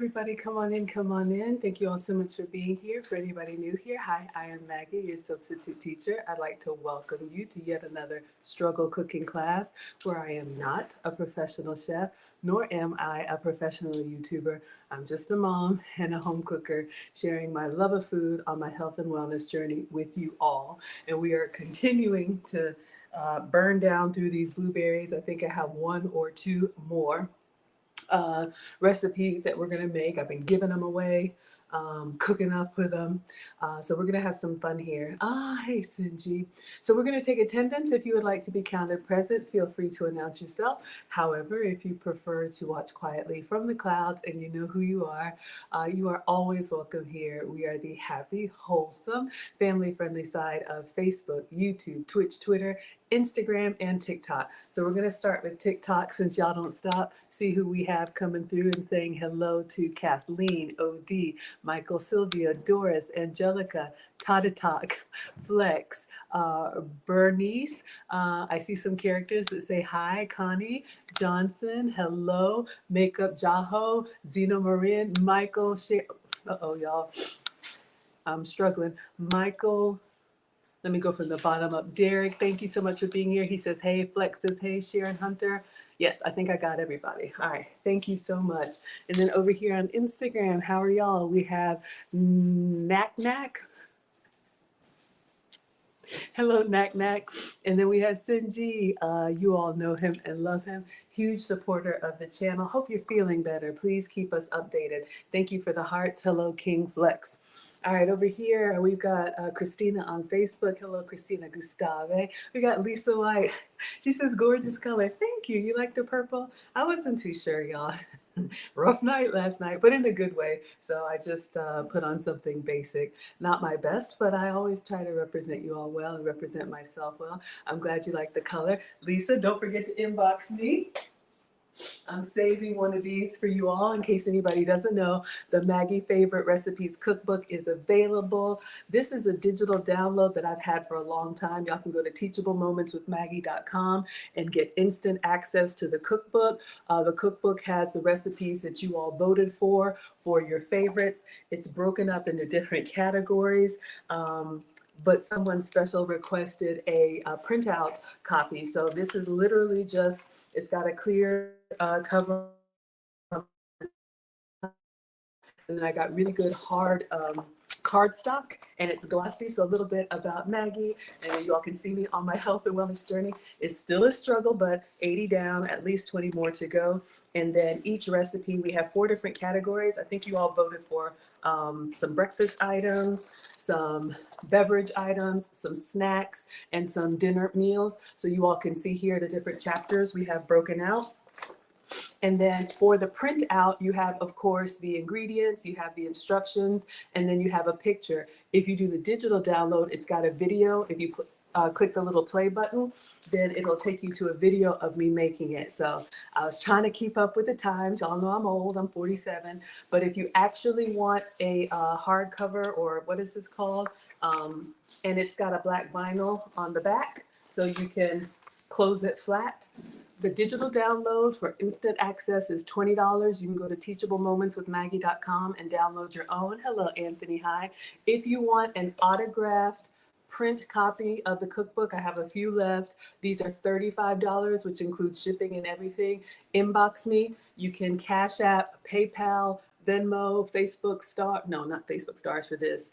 everybody. Come on in, come on in. Thank you all so much for being here. For anybody new here, hi, I am Maggie, your substitute teacher. I'd like to welcome you to yet another struggle cooking class where I am not a professional chef, nor am I a professional YouTuber. I'm just a mom and a home cooker sharing my love of food on my health and wellness journey with you all. And we are continuing to burn down through these blueberries. I think I have one or two more recipes that we're going to make. I've been giving them away, cooking up with them. So we're going to have some fun here. Hey, Sinji. So we're going to take attendance. If you would like to be counted present, feel free to announce yourself. However, if you prefer to watch quietly from the clouds and you know who you are always welcome here. We are the happy, wholesome, family-friendly side of Facebook, YouTube, Twitch, Twitter, Instagram, and TikTok. So we're going to start with TikTok since y'all don't stop. See who we have coming through and saying hello to Kathleen, OD, Michael, Sylvia, Doris, Angelica, Tatatak, Flex, Bernice. I see some characters that say hi, Connie, Johnson, hello, Makeup Jaho, Zeno Marin, Michael, y'all. I'm struggling. Michael, let me go from the bottom up. Derek, thank you so much for being here. He says, hey. Flex says, hey. Sharon Hunter. Yes, I think I got everybody. All right, thank you so much. And then over here on Instagram, how are y'all? We have Knack Knack. Hello, Knack Knack. And then we have Sinji. You all know him and love him. Huge supporter of the channel. Hope you're feeling better. Please keep us updated. Thank you for the hearts. Hello, King Flex. All right, over here, we've got Christina on Facebook. Hello, Christina Gustave. We got Lisa White. She says, gorgeous color. Thank you. You like the purple? I wasn't too sure, y'all. Rough night last night, but in a good way. So I just put on something basic. Not my best, but I always try to represent you all well and represent myself well. I'm glad you like the color. Lisa, don't forget to inbox me. I'm saving one of these for you all in case anybody doesn't know. The Maggie Favorite Recipes Cookbook is available. This is a digital download that I've had for a long time. Y'all can go to teachablemomentswithmaggie.com and get instant access to the cookbook. The cookbook has the recipes that you all voted for your favorites. It's broken up into different categories. But someone special requested a printout copy. So this is literally just, it's got a clear cover. And then I got really good hard cardstock, and it's glossy, so a little bit about Maggie, and then you all can see me on my health and wellness journey. It's still a struggle, but 80 down, at least 20 more to go. And then each recipe, we have 4 different categories. I think you all voted for some breakfast items, some beverage items, some snacks, and some dinner meals. So you all can see here the different chapters we have broken out. And then for the printout, you have, of course, the ingredients, you have the instructions, and then you have a picture. If you do the digital download, it's got a video. If you click the little play button, then it'll take you to a video of me making it. So I was trying to keep up with the times. Y'all know I'm old, I'm 47. But if you actually want a hardcover, or what is this called? And it's got a black vinyl on the back, so you can close it flat. The digital download for instant access is $20. You can go to teachablemomentswithmaggie.com and download your own. Hello, Anthony. Hi. If you want an autographed print copy of the cookbook, I have a few left. These are $35, which includes shipping and everything. Inbox me. You can Cash App, PayPal, Venmo, Facebook Star, no, not Facebook Stars for this.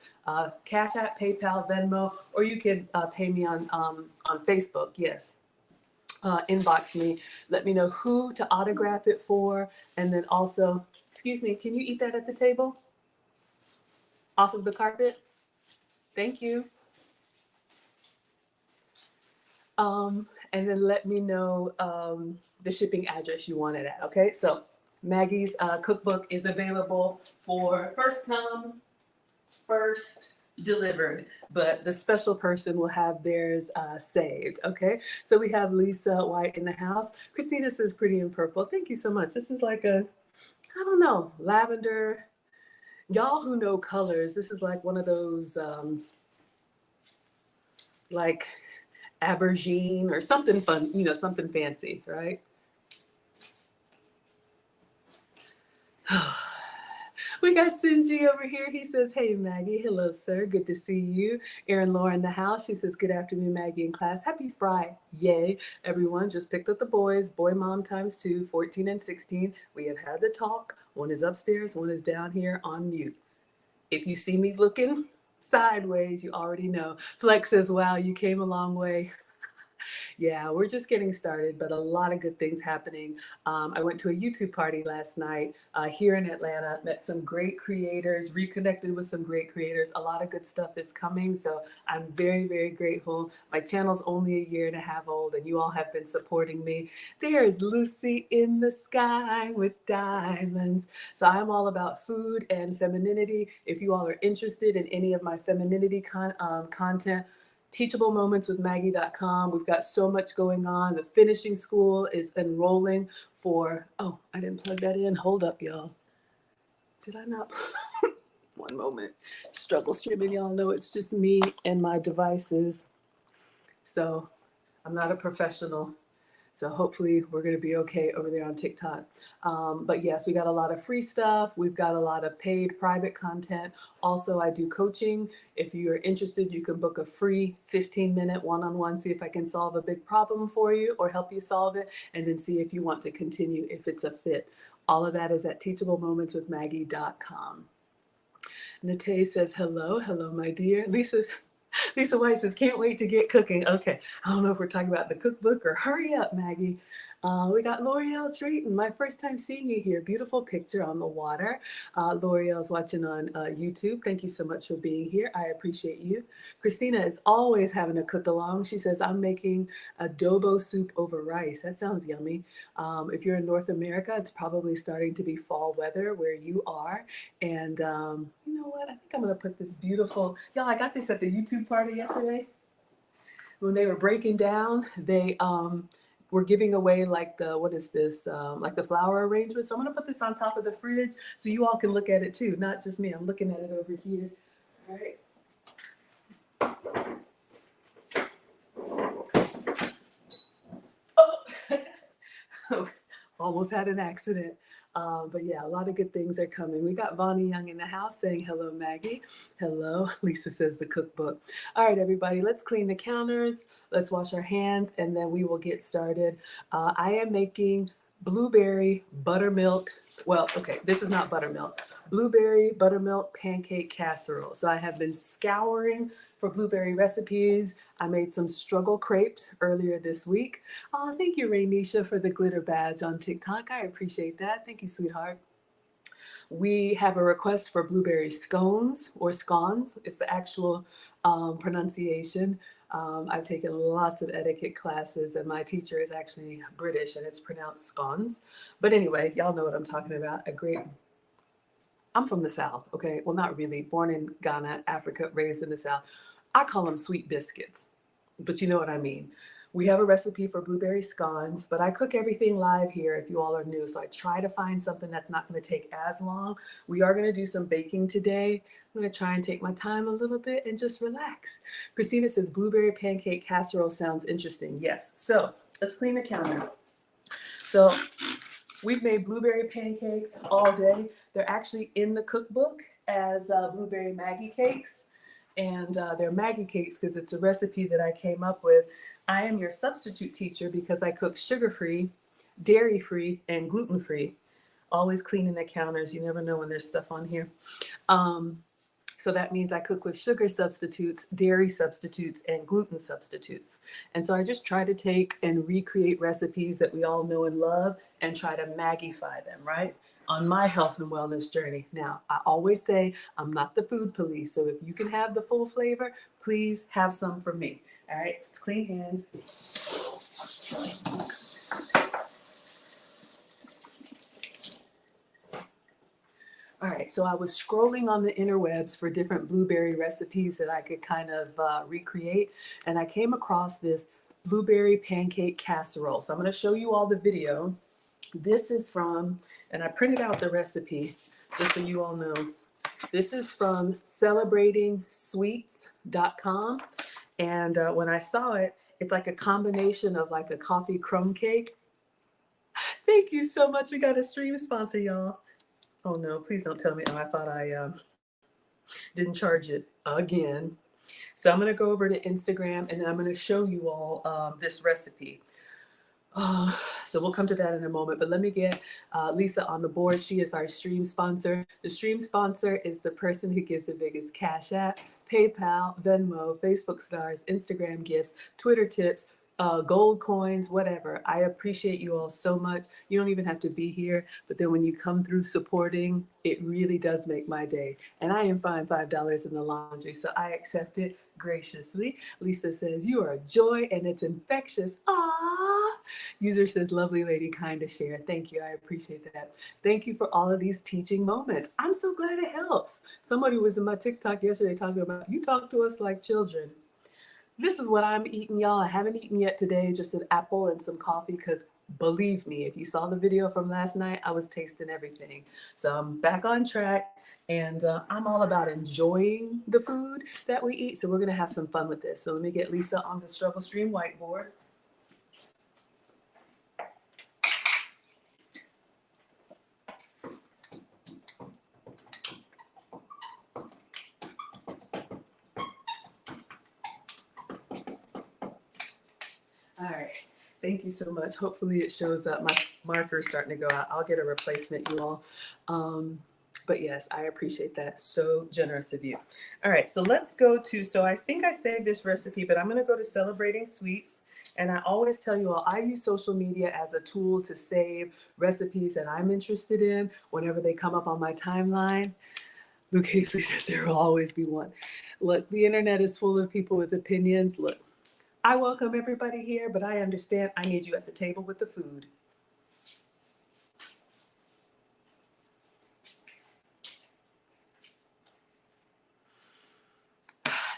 Cash App, PayPal, Venmo, or you can pay me on Facebook, yes. Inbox me, let me know who to autograph it for, and then also, excuse me, can you eat that at the table? Off of the carpet? Thank you. And then let me know the shipping address you want it at, okay? So Maggie's cookbook is available for first come, first delivered, but the special person will have theirs saved, okay? So we have Lisa White in the house. Christina says pretty in purple. Thank you so much. This is like a, I don't know, lavender. Y'all who know colors, this is like one of those like aubergine or something fun, you know, something fancy, right? We got Sinji over here. He says, hey, Maggie. Hello, sir. Good to see you. Erin Laura in the house. She says, good afternoon, Maggie in class. Happy Friday. Yay. Everyone just picked up the boys. Boy mom times 2, 14 and 16. We have had the talk. One is upstairs. One is down here on mute. If you see me looking sideways, you already know. Flex says, wow, you came a long way. Yeah, we're just getting started, but a lot of good things happening. I went to a YouTube party last night here in Atlanta, met some great creators, reconnected with some great creators. A lot of good stuff is coming, so I'm very, very grateful. My channel's only a year and a half old, and you all have been supporting me. There's Lucy in the sky with diamonds. So I'm all about food and femininity. If you all are interested in any of my femininity content, teachablemoments.maggie.com. We've got so much going on. The finishing school is enrolling for, oh, I didn't plug that in. Hold up, y'all. Did I not? One moment. Struggle streaming, y'all know it's just me and my devices. So I'm not a professional. So hopefully we're going to be okay over there on TikTok. But yes, we got a lot of free stuff. We've got a lot of paid private content. Also, I do coaching. If you're interested, you can book a free 15-minute one-on-one, see if I can solve a big problem for you or help you solve it, and then see if you want to continue if it's a fit. All of that is at teachablemoments.maggie.com. Nate says, hello, my dear. Lisa White says, can't wait to get cooking. Okay, I don't know if we're talking about the cookbook or hurry up, Maggie. We got L'Oreal Drayton, my first time seeing you here. Beautiful picture on the water. L'Oreal's watching on YouTube. Thank you so much for being here. I appreciate you. Christina is always having a cook along. She says, I'm making adobo soup over rice. That sounds yummy. If you're in North America, it's probably starting to be fall weather where you are. And you know what? I think I'm going to put this beautiful, y'all, I got this at the YouTube party yesterday. When they were breaking down, they we're giving away like the, what is this, like the flower arrangement. So I'm gonna put this on top of the fridge so you all can look at it too, not just me. I'm looking at it over here. All right. Oh, almost had an accident. But yeah, a lot of good things are coming. We got Vonnie Young in the house saying, hello, Maggie. Hello. Lisa says the cookbook. All right, everybody, let's clean the counters. Let's wash our hands, and then we will get started. I am making blueberry buttermilk. Well, okay, this is not buttermilk. Blueberry buttermilk pancake casserole. So I have been scouring for blueberry recipes. I made some struggle crepes earlier this week. Oh, thank you, Rainisha, for the glitter badge on TikTok. I appreciate that. Thank you, sweetheart. We have a request for blueberry scones or scones. It's the actual pronunciation. I've taken lots of etiquette classes, and my teacher is actually British, and it's pronounced scones. But anyway, y'all know what I'm talking about. I'm from the South, okay? Well, not really. Born in Ghana, Africa, raised in the South. I call them sweet biscuits, but you know what I mean. We have a recipe for blueberry scones, but I cook everything live here if you all are new. So I try to find something that's not going to take as long. We are going to do some baking today. I'm going to try and take my time a little bit and just relax. Christina says blueberry pancake casserole sounds interesting. Yes. So let's clean the counter. So we've made blueberry pancakes all day. They're actually in the cookbook as blueberry Maggie cakes. And they're Maggie cakes because it's a recipe that I came up with. I am your substitute teacher because I cook sugar-free, dairy-free, and gluten-free. Always cleaning the counters. You never know when there's stuff on here. So that means I cook with sugar substitutes, dairy substitutes, and gluten substitutes. And so I just try to take and recreate recipes that we all know and love and try to Maggiefy them, right? On my health and wellness journey. Now, I always say I'm not the food police. So if you can have the full flavor, please have some for me. All right, let's clean hands. All right, so I was scrolling on the interwebs for different blueberry recipes that I could kind of recreate, and I came across this blueberry pancake casserole. So I'm going to show you all the video. This is from, and I printed out the recipe just so you all know. This is from celebratingsweets.com, and when I saw it, it's like a combination of like a coffee crumb cake. Thank you so much. We got a stream sponsor, y'all. Oh no, please don't tell me. Oh, I thought I didn't charge it again. So I'm gonna go over to Instagram and then I'm gonna show you all this recipe. Uh, so we'll come to that in a moment, but let me get Lisa on the board. She is our stream sponsor. The stream sponsor is the person who gives the biggest Cash App, PayPal, Venmo, Facebook stars, Instagram gifts, Twitter tips, gold coins, whatever. I appreciate you all so much. You don't even have to be here, but then when you come through supporting, it really does make my day. And I am fined $5 in the laundry, so I accept it graciously. Lisa says, "You are a joy and it's infectious." Ah. User says, "Lovely lady, kind to share." Thank you. I appreciate that. Thank you for all of these teaching moments. I'm so glad it helps. Somebody was in my TikTok yesterday talking about, you talk to us like children. This is what I'm eating, y'all. I haven't eaten yet today, just an apple and some coffee, because believe me, if you saw the video from last night, I was tasting everything. So I'm back on track, and I'm all about enjoying the food that we eat. So we're going to have some fun with this. So let me get Lisa on the struggle stream whiteboard. All right. Thank you so much. Hopefully it shows up. My marker is starting to go out. I'll get a replacement, you all. But yes, I appreciate that. So generous of you. All right, so let's go to, so I think I saved this recipe, but I'm going to go to Celebrating Sweets. And I always tell you all, I use social media as a tool to save recipes that I'm interested in whenever they come up on my timeline. Luke Hasty says there will always be one. Look, the internet is full of people with opinions. Look, I welcome everybody here, but I understand I need you at the table with the food.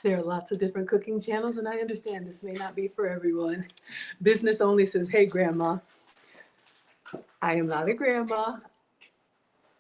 There are lots of different cooking channels, and I understand this may not be for everyone. Business Only says, "Hey, Grandma." I am not a grandma,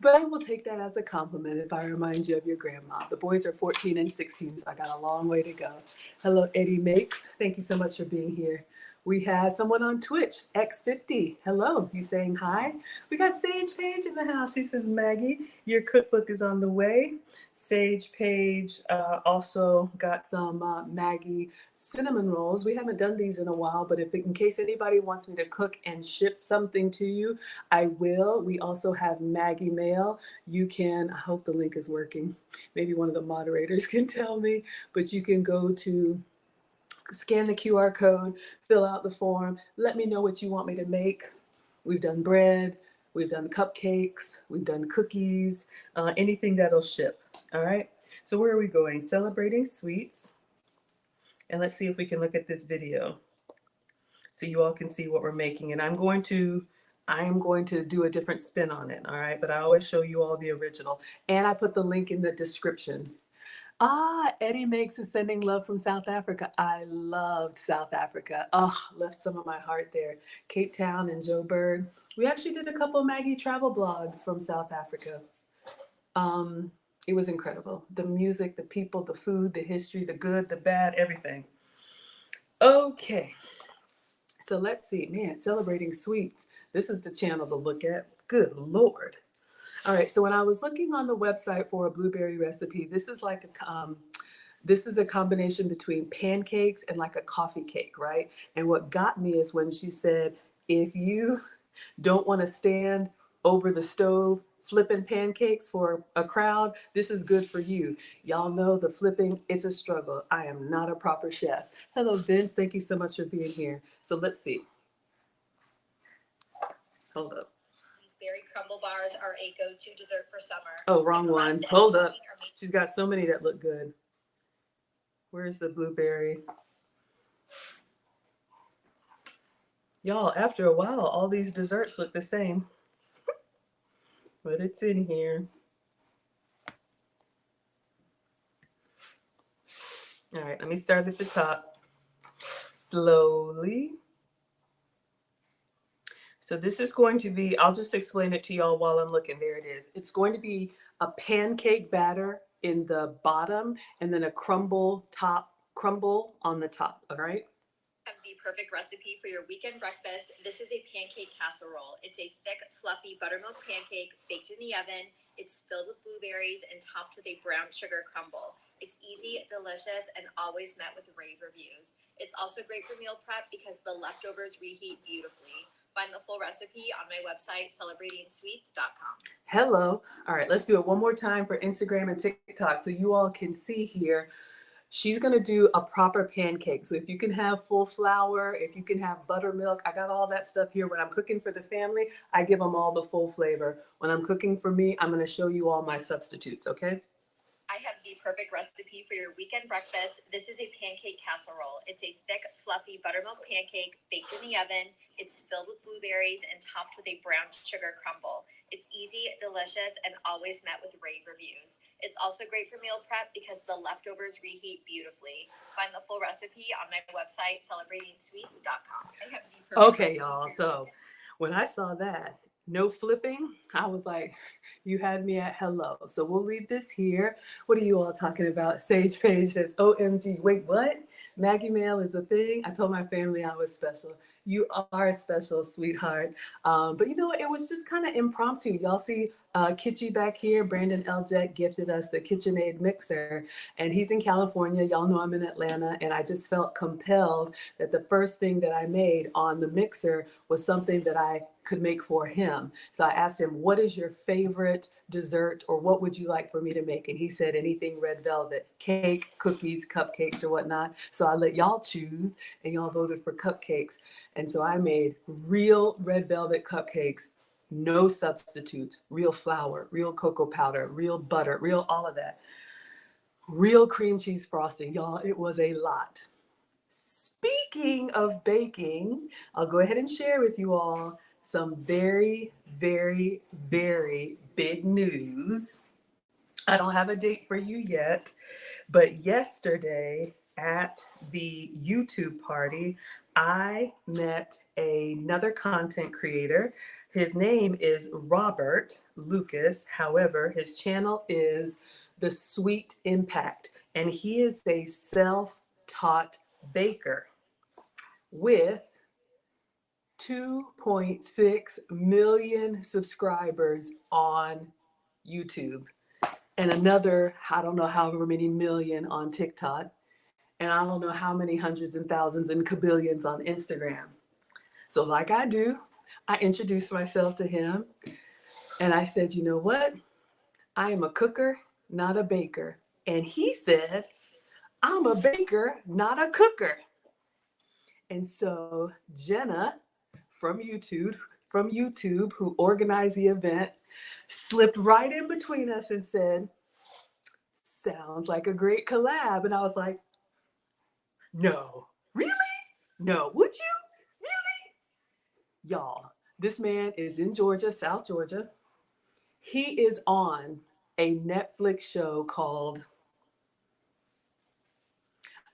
but I will take that as a compliment if I remind you of your grandma. The boys are 14 and 16, so I got a long way to go. Hello, Eddie Makes. Thank you so much for being here. We have someone on Twitch, X50. Hello, you saying hi? We got Sage Page in the house. She says, "Maggie, your cookbook is on the way." Sage Page also got some Maggie cinnamon rolls. We haven't done these in a while, but in case anybody wants me to cook and ship something to you, I will. We also have Maggie Mail. You can, I hope the link is working. Maybe one of the moderators can tell me, but you can go to scan the QR code, fill out the form, let me know what you want me to make. We've done bread, we've done cupcakes, we've done cookies, anything that'll ship. All right, so where are we going? Celebrating Sweets. And let's see if we can look at this video so you all can see what we're making. And I'm going to do a different spin on it, all right? But I always show you all the original. And I put the link in the description. Eddie Makes is sending love from South Africa. I loved South Africa. Left some of my heart there. Cape Town and Joburg. We actually did a couple of Maggie travel blogs from South Africa. It was incredible. The music, the people, the food, the history, the good, the bad, everything. Okay. So let's see, man, Celebrating Sweets. This is the channel to look at. Good Lord. All right, so when I was looking on the website for a blueberry recipe, this is like a combination between pancakes and like a coffee cake, right? And what got me is when she said, if you don't want to stand over the stove flipping pancakes for a crowd, this is good for you. Y'all know the flipping, it's a struggle. I am not a proper chef. Hello, Vince. Thank you so much for being here. So let's see. Hold up. Berry crumble bars are a go-to dessert for summer. Oh, wrong one. Hold up. She's got so many that look good. Where's the blueberry? Y'all, after a while, all these desserts look the same. But it's in here. All right, let me start at the top. Slowly. So this is going to be, I'll just explain it to y'all while I'm looking. There it is. It's going to be a pancake batter in the bottom and then a crumble on the top, all right? Have the perfect recipe for your weekend breakfast. This is a pancake casserole. It's a thick, fluffy buttermilk pancake baked in the oven. It's filled with blueberries and topped with a brown sugar crumble. It's easy, delicious, and always met with rave reviews. It's also great for meal prep because the leftovers reheat beautifully. Find the full recipe on my website, celebratingsweets.com. Hello. All right, let's do it one more time for Instagram and TikTok so you all can see here. She's going to do a proper pancake. So if you can have full flour, if you can have buttermilk, I got all that stuff here. When I'm cooking for the family, I give them all the full flavor. When I'm cooking for me, I'm going to show you all my substitutes, okay? I have the perfect recipe for your weekend breakfast. This is a pancake casserole. It's a thick, fluffy buttermilk pancake baked in the oven. It's filled with blueberries and topped with a brown sugar crumble. It's easy, delicious, and always met with rave reviews. It's also great for meal prep because the leftovers reheat beautifully. Find the full recipe on my website, celebratingsweets.com. I have the perfect Okay, recipe y'all. for your So when I saw that, no flipping, I was like, you had me at hello. So we'll leave this here. What are you all talking about? Sage Page says, OMG, wait, what? Maggie Mail is a thing. I told my family I was special. You are special, sweetheart. But you know, it was just kind of impromptu. Y'all see Kitschy back here. Brandon Eljet gifted us the KitchenAid mixer, and he's in California. Y'all know I'm in Atlanta, and I just felt compelled that the first thing that I made on the mixer was something that I could make for him. So I asked him, what is your favorite dessert, or what would you like for me to make? And he said anything red velvet, cake, cookies, cupcakes, or whatnot. So I let y'all choose, and y'all voted for cupcakes. And so I made real red velvet cupcakes, no substitutes, real flour, real cocoa powder, real butter, real all of that. Real cream cheese frosting. Y'all, it was a lot. Speaking of baking, I'll go ahead and share with you all some very, very, very big news. I don't have a date for you yet, but yesterday at the YouTube party, I met another content creator. His name is Robert Lucas. However, his channel is The Sweet Impact, and he is a self-taught baker with 2.6 million subscribers on YouTube and another, I don't know, however many million on TikTok. And I don't know how many hundreds and thousands and kabillions on Instagram. So like I do, I introduced myself to him and I said, you know what? I am a cooker, not a baker. And he said, I'm a baker, not a cooker. And so Jenna from YouTube, who organized the event, slipped right in between us and said, sounds like a great collab. And I was like, no, really? No, would you? Really? Y'all, this man is in Georgia, South Georgia. He is on a Netflix show called,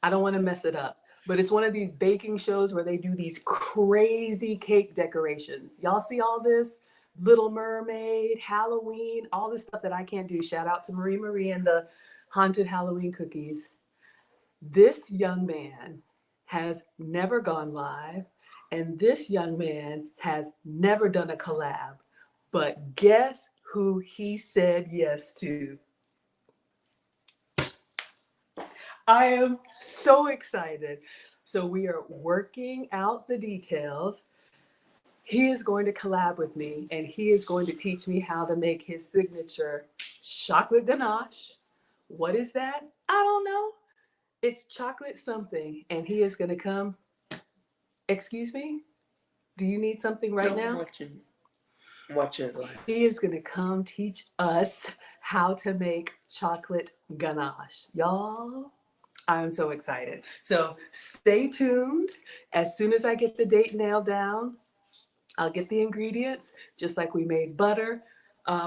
I don't want to mess it up, but it's one of these baking shows where they do these crazy cake decorations. Y'all see all this? Little Mermaid, Halloween, all this stuff that I can't do. Shout out to Marie and the haunted Halloween cookies. This young man has never gone live, and this young man has never done a collab. But guess who he said yes to? I am so excited. So we are working out the details. He is going to collab with me, and he is going to teach me how to make his signature chocolate ganache. What is that? I don't know. It's chocolate something, and he is going to come. Excuse me? Do you need something right now? Watch it live. He is going to come teach us how to make chocolate ganache. Y'all, I'm so excited. So stay tuned. As soon as I get the date nailed down, I'll get the ingredients, just like we made butter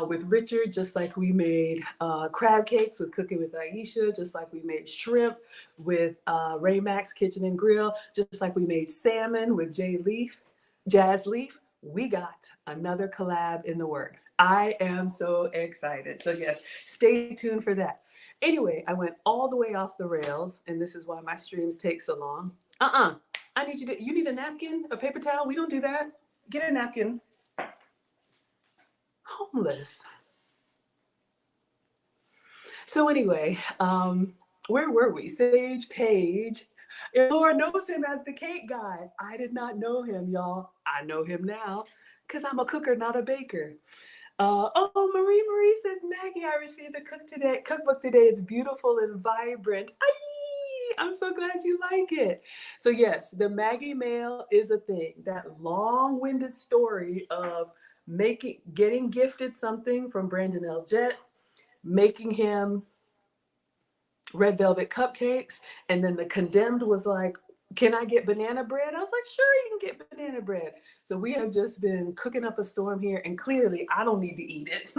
with Richard, just like we made crab cakes with Cooking with Aisha, just like we made shrimp with Raymax Kitchen and Grill, just like we made salmon with Jazz Leaf. We got another collab in the works. I am so excited. So yes, stay tuned for that. Anyway, I went all the way off the rails, and this is why my streams take so long. I need you need a napkin, a paper towel? We don't do that. Get a napkin. Homeless. So anyway, where were we? Sage Page. Laura knows him as the cake guy. I did not know him, y'all. I know him now because I'm a cooker, not a baker. Marie says, Maggie, I received the cookbook today. It's beautiful and vibrant. Aye, I'm so glad you like it. So yes, the Maggie mail is a thing. That long-winded story of getting gifted something from Brandon L. Jett, making him red velvet cupcakes, and then the condemned was like, can I get banana bread? I was like, sure, you can get banana bread. So we have just been cooking up a storm here, and clearly I don't need to eat it.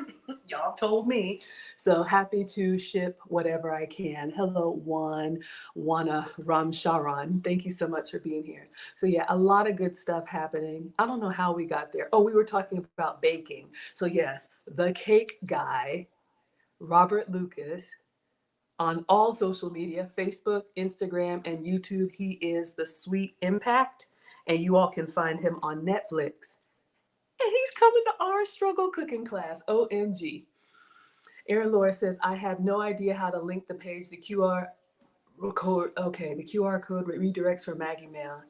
Y'all told me. So happy to ship whatever I can. Hello, Wana Ram Sharon. Thank you so much for being here. So yeah, a lot of good stuff happening. I don't know how we got there. Oh, we were talking about baking. So yes, the cake guy, Robert Lucas, on all social media, Facebook, Instagram, and YouTube. He is the Sweet Impact, and you all can find him on Netflix. And he's coming to our struggle cooking class. OMG. Erin Laura says, I have no idea how to link the page. The QR code, okay, the QR code redirects for Maggie Mail.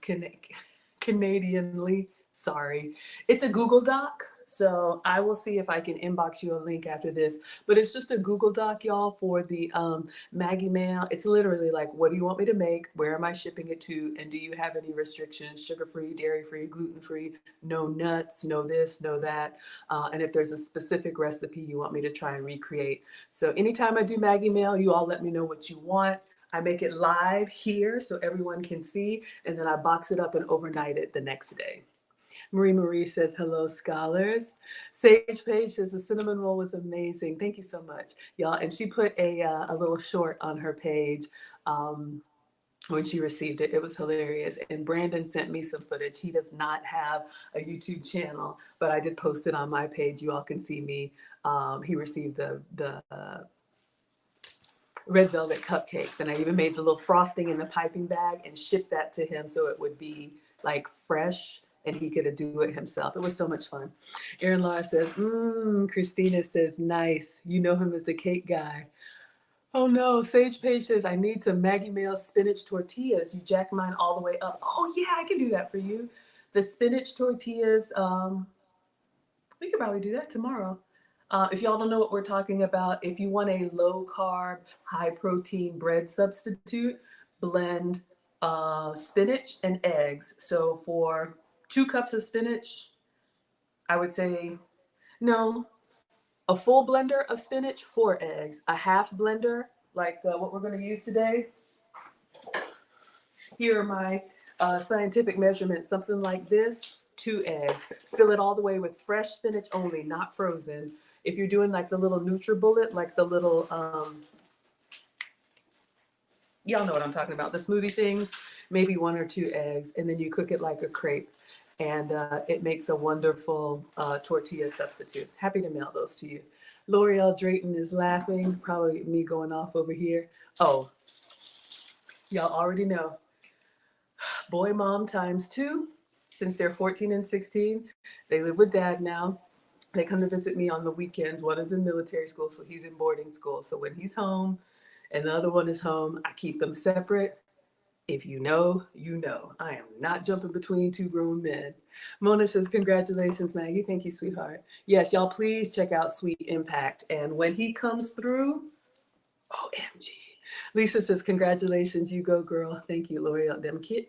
Canadianly, sorry. It's a Google Doc. So I will see if I can inbox you a link after this, but it's just a Google Doc, y'all, for the Maggie Mail. It's literally like, what do you want me to make? Where am I shipping it to? And do you have any restrictions? Sugar-free, dairy-free, gluten-free, no nuts, no this, no that. And if there's a specific recipe you want me to try and recreate. So anytime I do Maggie Mail, you all let me know what you want. I make it live here so everyone can see, and then I box it up and overnight it the next day. Marie says, hello, scholars. Sage Page says, the cinnamon roll was amazing. Thank you so much, y'all. And she put a little short on her page when she received it. It was hilarious. And Brandon sent me some footage. He does not have a YouTube channel, but I did post it on my page. You all can see me. He received the red velvet cupcakes, and I even made the little frosting in the piping bag and shipped that to him so it would be like fresh and he could do it himself. It was so much fun. Erin Laura says, Christina says, nice. You know him as the cake guy. Oh no, Sage Page says, I need some Maggie Mail spinach tortillas. You jack mine all the way up. Oh yeah, I can do that for you. The spinach tortillas, we could probably do that tomorrow. If y'all don't know what we're talking about, if you want a low carb, high protein bread substitute, blend spinach and eggs. So for 2 cups of spinach, I would say, no, a full blender of spinach, 4 eggs. A half blender, like what we're going to use today. Here are my scientific measurements, something like this, 2 eggs. Fill it all the way with fresh spinach only, not frozen. If you're doing like the little NutriBullet, like the little, y'all know what I'm talking about, the smoothie things, maybe 1 or 2 eggs, and then you cook it like a crepe. And it makes a wonderful tortilla substitute. Happy to mail those to you. L'Oreal Drayton is laughing, probably me going off over here. Oh, y'all already know. Boy mom times 2, since they're 14 and 16. They live with dad now. They come to visit me on the weekends. One is in military school, so he's in boarding school. So when he's home and the other one is home, I keep them separate. If you know, you know. I am not jumping between 2 grown men. Mona says, congratulations, Maggie. Thank you, sweetheart. Yes, y'all, please check out Sweet Impact. And when he comes through, OMG. Lisa says, congratulations, you go, girl. Thank you, L'Oreal. Them kid.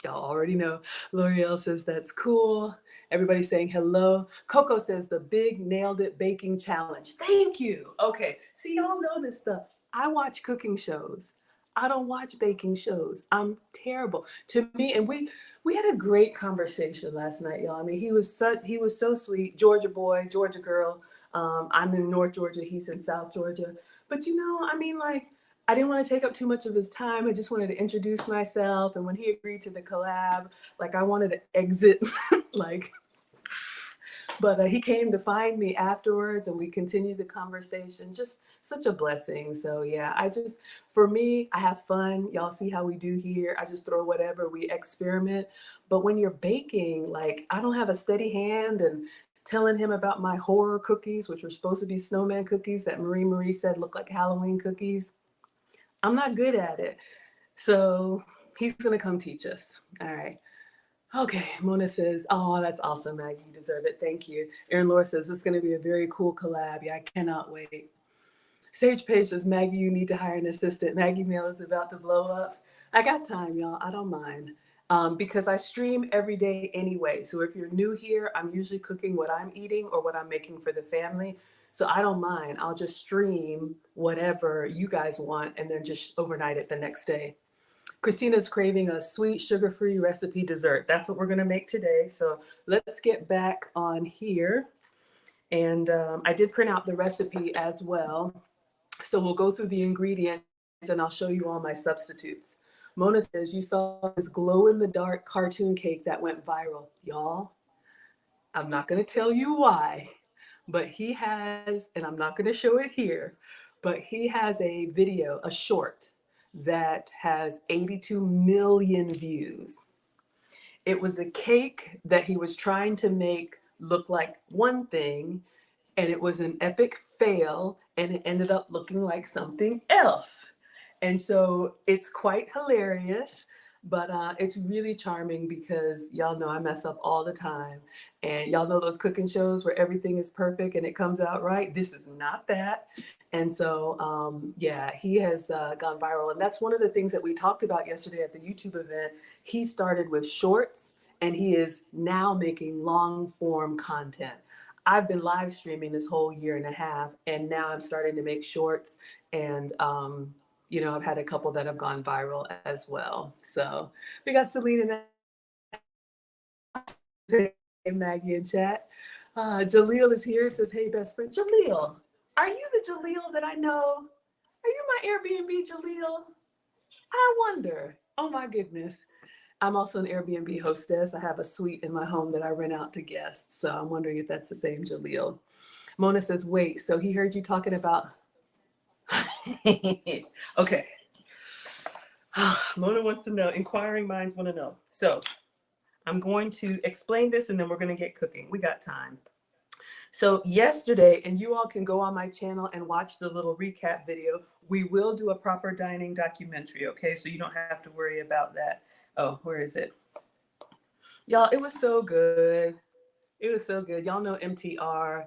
Y'all already know. L'Oreal says, that's cool. Everybody's saying hello. Coco says, the big nailed it baking challenge. Thank you. Okay. See, y'all know this stuff. I watch cooking shows. I don't watch baking shows. I'm terrible. To me, and we had a great conversation last night, y'all. I mean, he was so sweet. Georgia boy, Georgia girl. I'm in North Georgia. He's in South Georgia. But you know, I mean, like, I didn't want to take up too much of his time. I just wanted to introduce myself. And when he agreed to the collab, like I wanted to exit like But he came to find me afterwards and we continued the conversation. Just such a blessing. So yeah, for me, I have fun. Y'all see how we do here. I just throw whatever, we experiment. But when you're baking, like I don't have a steady hand, and telling him about my horror cookies, which were supposed to be snowman cookies that Marie said look like Halloween cookies. I'm not good at it. So he's gonna come teach us. All right. Okay, Mona says, oh, that's awesome, Maggie. You deserve it. Thank you. Erin Laura says, this is going to be a very cool collab. Yeah, I cannot wait. Sage Page says, Maggie, you need to hire an assistant. Maggie Mail is about to blow up. I got time, y'all. I don't mind. Because I stream every day anyway. So if you're new here, I'm usually cooking what I'm eating or what I'm making for the family. So I don't mind. I'll just stream whatever you guys want and then just overnight it the next day. Christina's craving a sweet sugar-free recipe dessert. That's what we're gonna make today. So let's get back on here. And I did print out the recipe as well. So we'll go through the ingredients and I'll show you all my substitutes. Mona says, you saw this glow-in-the-dark cartoon cake that went viral. Y'all, I'm not gonna tell you why, but he has, and I'm not gonna show it here, but he has a video, a short, that has 82 million views. It was a cake that he was trying to make look like one thing, and it was an epic fail, and it ended up looking like something else. And so it's quite hilarious, but it's really charming because y'all know I mess up all the time. And y'all know those cooking shows where everything is perfect and it comes out right? This is not that. And so, yeah, he has gone viral. And that's one of the things that we talked about yesterday at the YouTube event. He started with shorts and he is now making long form content. I've been live streaming this whole year and a half, and now I'm starting to make shorts. And, you know, I've had a couple that have gone viral as well. So we got Selena and Maggie in chat. Jaleel is here, says, hey, best friend. Jaleel, are you the Jaleel that I know? Are you my Airbnb Jaleel? I wonder. Oh my goodness. I'm also an Airbnb hostess. I have a suite in my home that I rent out to guests. So I'm wondering if that's the same Jaleel. Mona says, wait, so he heard you talking about. Okay. Mona wants to know, inquiring minds want to know. So I'm going to explain this and then we're going to get cooking. We got time. So yesterday, and you all can go on my channel and watch the little recap video, we will do a proper dining documentary, okay? So you don't have to worry about that. Oh, where is it? Y'all, it was so good. It was so good. Y'all know MTR.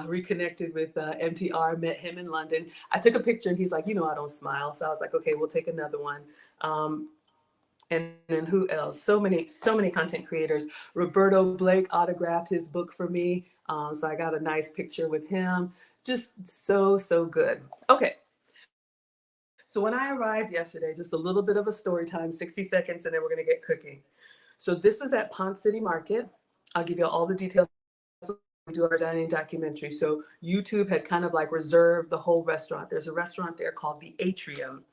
Reconnected with MTR, met him in London. I took a picture and he's like, you know, I don't smile. So I was like, okay, we'll take another one. And then who else? So many content creators. Roberto Blake autographed his book for me. So I got a nice picture with him. Just so good. Okay. So when I arrived yesterday, just a little bit of a story time, 60 seconds, and then we're gonna get cooking. So this is at Ponce City Market. I'll give you all the details. We do our dining documentary. So YouTube had kind of like reserved the whole restaurant. There's a restaurant there called the Atrium.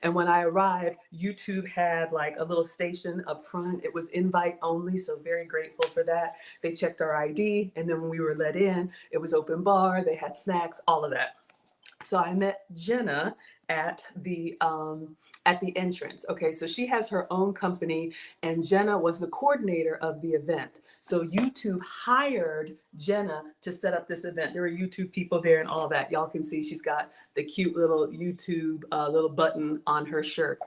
And when I arrived, YouTube had like a little station up front. It was invite only, so very grateful for that. They checked our ID, and then when we were let in, it was open bar, they had snacks, all of that. So I met Jenna at the entrance. Okay, so she has her own company, and Jenna was the coordinator of the event. So YouTube hired Jenna to set up this event. There were YouTube people there and all that. Y'all can see she's got the cute little YouTube little button on her shirt.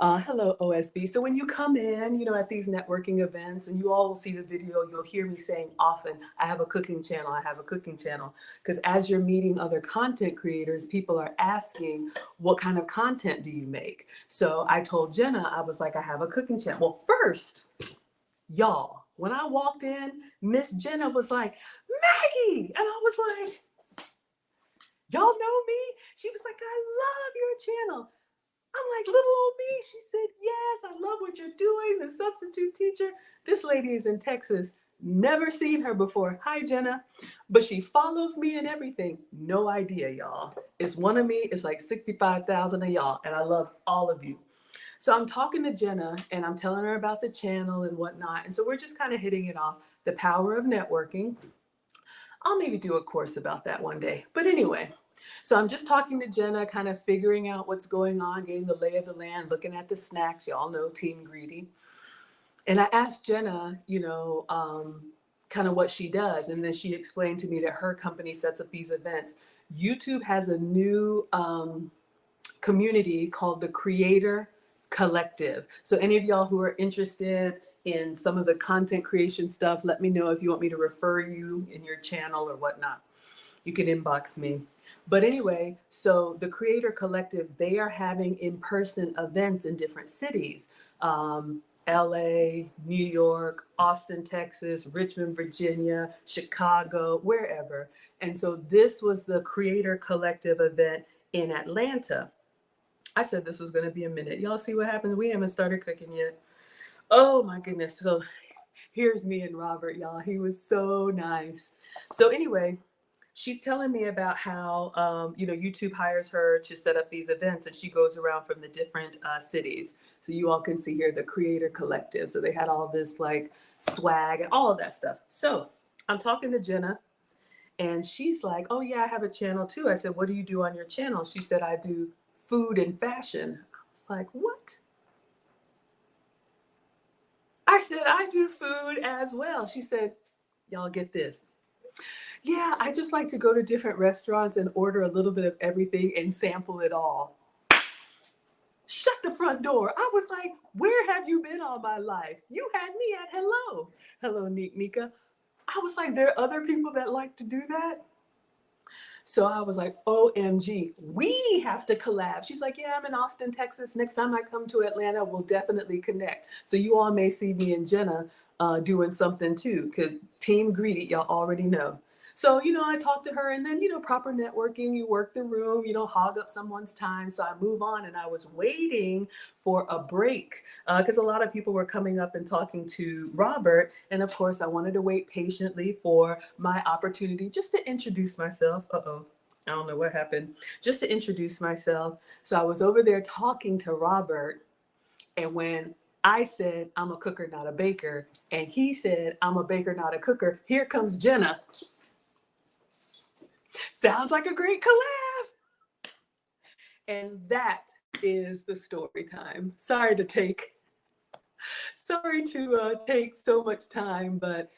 Hello, OSB. So when you come in, you know, at these networking events, and you all will see the video, you'll hear me saying often, I have a cooking channel, I have a cooking channel. Because as you're meeting other content creators, people are asking, what kind of content do you make? So I told Jenna, I was like, I have a cooking channel. Well, first, y'all, when I walked in, Miss Jenna was like, Maggie! And I was like, y'all know me? She was like, I love your channel. I'm like, little old me. She said, yes, I love what you're doing. The substitute teacher. This lady is in Texas. Never seen her before. Hi, Jenna. But she follows me and everything. No idea, y'all. It's one of me. It's like 65,000 of y'all. And I love all of you. So I'm talking to Jenna and I'm telling her about the channel and whatnot. And so we're just kind of hitting it off. the power of networking. I'll maybe do a course about that one day. But anyway, so I'm just talking to Jenna, kind of figuring out what's going on, getting the lay of the land, looking at the snacks. Y'all know Team Greedy. And I asked Jenna, kind of what she does. And then she explained to me that her company sets up these events. YouTube has a new community called the Creator Collective. So any of y'all who are interested in some of the content creation stuff, let me know if you want me to refer you in your channel or whatnot. You can inbox me. But anyway, so the Creator Collective, they are having in-person events in different cities. LA, New York, Austin, Texas, Richmond, Virginia, Chicago, wherever. And so this was the Creator Collective event in Atlanta. I said this was going to be a minute. Y'all see what happens? We haven't started cooking yet. Oh my goodness. So here's me and Robert, y'all. He was so nice. So anyway, she's telling me about how, YouTube hires her to set up these events, and she goes around from the different cities. So you all can see here the Creator Collective. So they had all this like swag and all of that stuff. So I'm talking to Jenna, and she's like, oh yeah, I have a channel too. I said, what do you do on your channel? She said, I do food and fashion. I was like, what? I said, I do food as well. She said, y'all get this. Yeah, I just like to go to different restaurants and order a little bit of everything and sample it all. Shut the front door. I was like, where have you been all my life? You had me at hello. Hello, Nika. I was like, there are other people that like to do that? So I was like, OMG, we have to collab. She's like, yeah, I'm in Austin, Texas. Next time I come to Atlanta, we'll definitely connect. So you all may see me and Jenna doing something too, because Team Greedy, y'all already know. So, I talked to her, and then, proper networking, you work the room, you don't hog up someone's time. So I move on, and I was waiting for a break because a lot of people were coming up and talking to Robert. And of course, I wanted to wait patiently for my opportunity just to introduce myself. Uh-oh, I don't know what happened. Just to introduce myself. So I was over there talking to Robert, and when I said, I'm a cooker, not a baker, and he said, I'm a baker, not a cooker, here comes Jenna. Sounds like a great collab. And that is the story time. Sorry to take so much time, but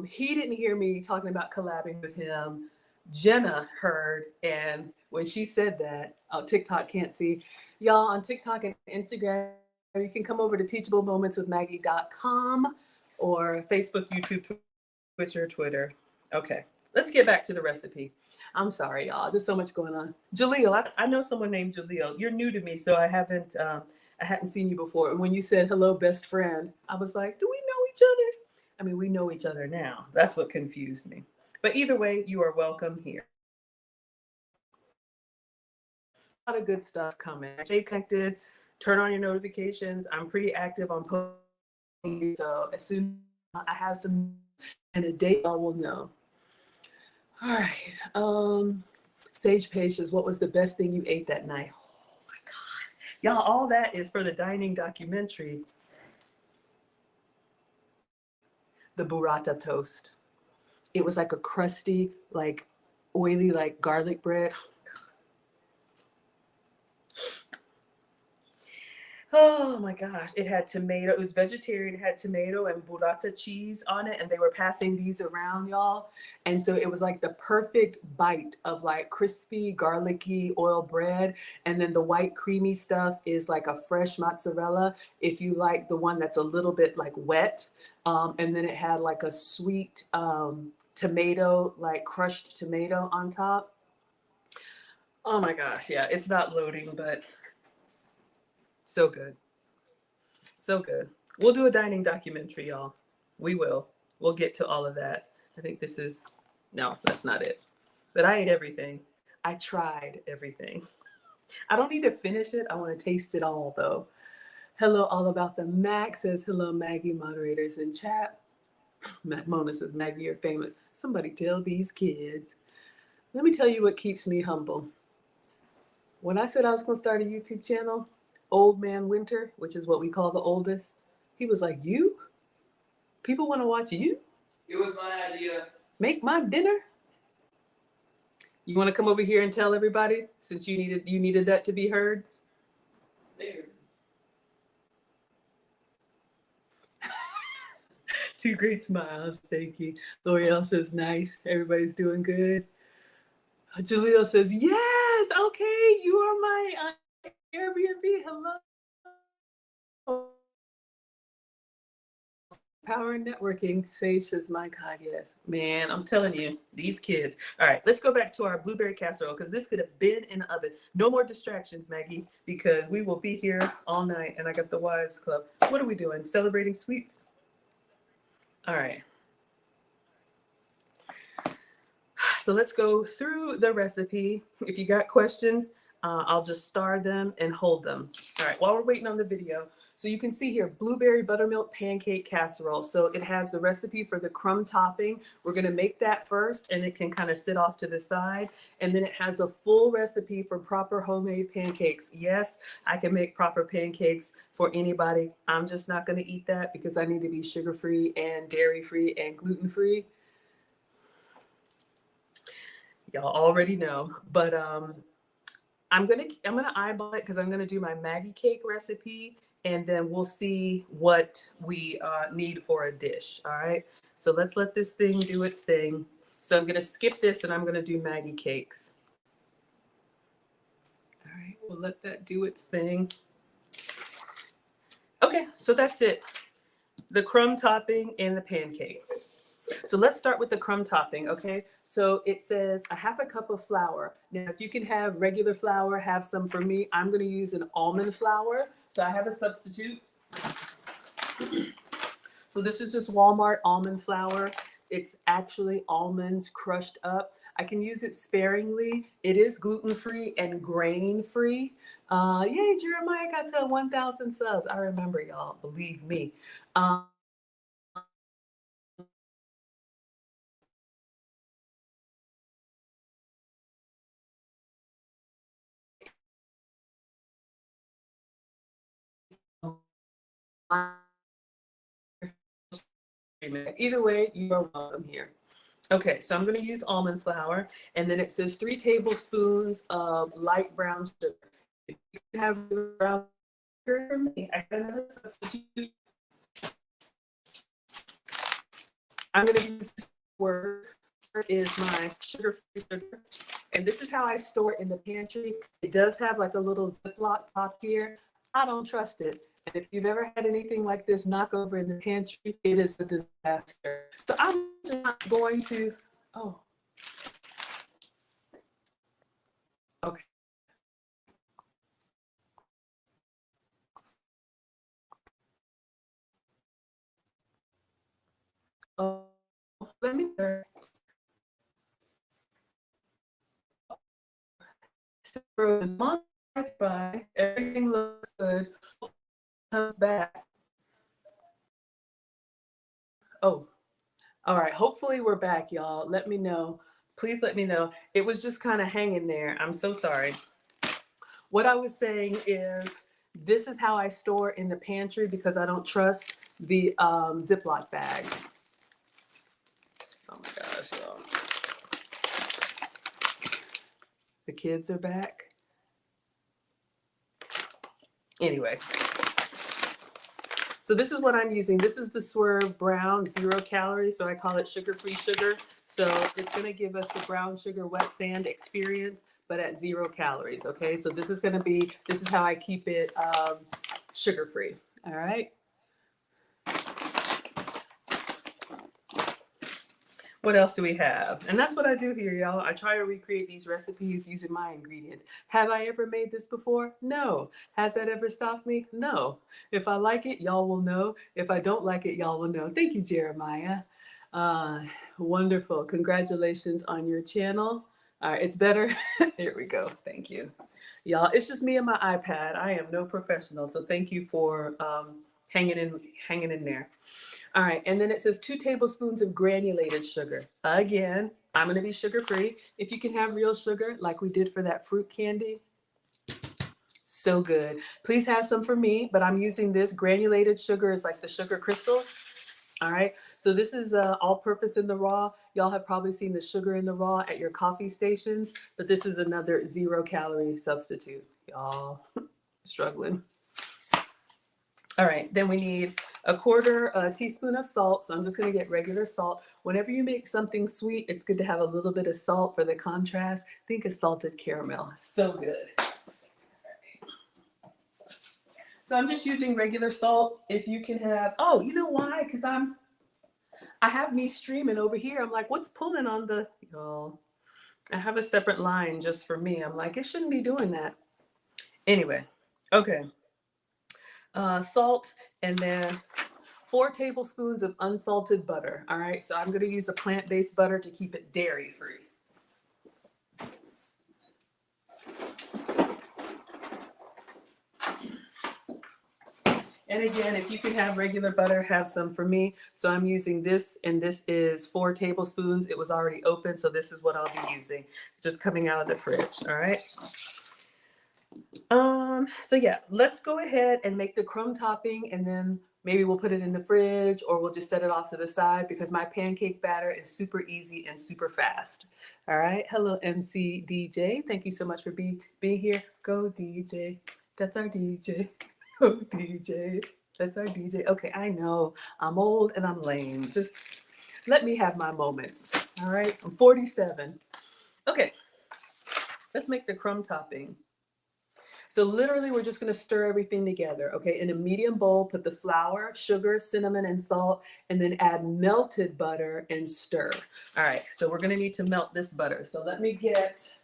he didn't hear me talking about collabing with him. Jenna heard, and when she said that, TikTok can't see. Y'all, on TikTok and Instagram, you can come over to teachablemomentswithmaggie.com or Facebook, YouTube, Twitch, Twitter. Okay, let's get back to the recipe. I'm sorry, y'all. Just so much going on. Jaleel, I know someone named Jaleel. You're new to me, so I hadn't seen you before. And when you said hello, best friend, I was like, do we know each other? I mean, we know each other now. That's what confused me. But either way, you are welcome here. A lot of good stuff coming. Stay connected. Turn on your notifications. I'm pretty active on posting, so as soon as I have some and a date, I will know. All right. Sage Patience, what was the best thing you ate that night? Oh my gosh. Y'all, all that is for the dining documentary. The burrata toast. It was like a crusty, like oily, like garlic bread. Oh my gosh, it had tomato. It was vegetarian. It had tomato and burrata cheese on it, and they were passing these around, y'all. And so it was like the perfect bite of like crispy, garlicky oil bread. And then the white creamy stuff is like a fresh mozzarella, if you like the one that's a little bit like wet. And then it had like a sweet tomato, like crushed tomato on top. Oh my gosh, yeah, it's not loading, but so good. So good. We'll do a dining documentary, y'all. We will. We'll get to all of that. I think this is, no, that's not it. But I ate everything. I tried everything. I don't need to finish it. I want to taste it all, though. Hello, all about the Mac says, hello, Maggie, moderators in chat. Mona says, Maggie, you're famous. Somebody tell these kids. Let me tell you what keeps me humble. When I said I was going to start a YouTube channel, Old Man Winter, which is what we call the oldest, he was like, you? People want to watch you? It was my idea. Make my dinner? You want to come over here and tell everybody since you needed that to be heard? There. Two great smiles. Thank you. L'Oreal says nice. Everybody's doing good. Jaleel says, yes, okay, you are my Airbnb. Hello. Power and networking. Sage says, my God, yes. Man, I'm telling you, these kids. All right, let's go back to our blueberry casserole because this could have been in the oven. No more distractions, Maggie, because we will be here all night. And I got the Wives Club. What are we doing? Celebrating sweets? All right. So let's go through the recipe. If you got questions, I'll just star them and hold them. All right, while we're waiting on the video. So you can see here, blueberry buttermilk pancake casserole. So it has the recipe for the crumb topping. We're gonna make that first and it can kind of sit off to the side. And then it has a full recipe for proper homemade pancakes. Yes, I can make proper pancakes for anybody. I'm just not gonna eat that because I need to be sugar-free and dairy-free and gluten-free. Y'all already know, but I'm gonna eyeball it because I'm gonna do my Maggie cake recipe, and then we'll see what we need for a dish. All right. So let's let this thing do its thing. So I'm gonna skip this, and I'm gonna do Maggie cakes. All right. We'll let that do its thing. Okay. So that's it. The crumb topping and the pancake. So let's start with the crumb topping, okay? So it says a half a cup of flour. Now, if you can have regular flour, have some for me. I'm gonna use an almond flour. So I have a substitute. So this is just Walmart almond flour. It's actually almonds crushed up. I can use it sparingly. It is gluten-free and grain-free. Yay, Jeremiah got to 1,000 subs. I remember y'all, believe me. Either way, you are welcome here. Okay, so I'm going to use almond flour, and then it says 3 tablespoons of light brown sugar. If you have brown sugar for me, I got another substitute. I'm going to use this word is my sugar-free sugar, and this is how I store it in the pantry. It does have like a little Ziploc top here. I don't trust it. And if you've ever had anything like this knock over in the pantry, it is a disaster. So I'm just going to, oh. Okay. Oh, let me for the month by, everything looks good. Comes back. Oh, all right. Hopefully we're back, y'all. Let me know. Please let me know. It was just kind of hanging there. I'm so sorry. What I was saying is this is how I store in the pantry because I don't trust the Ziploc bags. Oh my gosh, y'all. The kids are back. Anyway. So this is what I'm using. This is the Swerve Brown 0 calories. So I call it sugar-free sugar. So it's going to give us the brown sugar wet sand experience, but at 0 calories. Okay. So this is how I keep it sugar-free. All right. What else do we have? And that's what I do here, y'all. I try to recreate these recipes using my ingredients. Have I ever made this before? No. Has that ever stopped me? No. If I like it, y'all will know. If I don't like it, y'all will know. Thank you, Jeremiah. Wonderful. Congratulations on your channel. All right, it's better. There we go. Thank you. Y'all, it's just me and my iPad. I am no professional, so thank you for hanging in there. All right, and then it says 2 tablespoons of granulated sugar. Again, I'm gonna be sugar-free. If you can have real sugar, like we did for that fruit candy, so good. Please have some for me, but I'm using this. Granulated sugar is like the sugar crystals. All right, so this is all-purpose in the raw. Y'all have probably seen the sugar in the raw at your coffee stations, but this is another 0-calorie substitute. Y'all struggling. All right, then we need a 1/4 teaspoon of salt. So I'm just gonna get regular salt. Whenever you make something sweet, it's good to have a little bit of salt for the contrast. Think of salted caramel, so good. So I'm just using regular salt. If you can have, oh, you know why? Because I have me streaming over here. I'm like, what's pulling on the, y'all? I have a separate line just for me. I'm like, it shouldn't be doing that. Anyway, okay. Salt, and then 4 tablespoons of unsalted butter. All right, so I'm gonna use a plant-based butter to keep it dairy-free. And again, if you can have regular butter, have some for me. So I'm using this, and this is 4 tablespoons. It was already open, so this is what I'll be using, just coming out of the fridge, all right? So yeah, let's go ahead and make the crumb topping, and then maybe we'll put it in the fridge, or we'll just set it off to the side because my pancake batter is super easy and super fast. All right, hello MC DJ. Thank you so much for being here. Go DJ, that's our DJ. Oh, DJ, that's our DJ. Okay, I know I'm old and I'm lame. Just let me have my moments. All right, I'm 47. Okay, let's make the crumb topping. So literally, we're just gonna stir everything together. Okay, in a medium bowl, put the flour, sugar, cinnamon, and salt, and then add melted butter and stir. All right, so we're gonna need to melt this butter. So let me get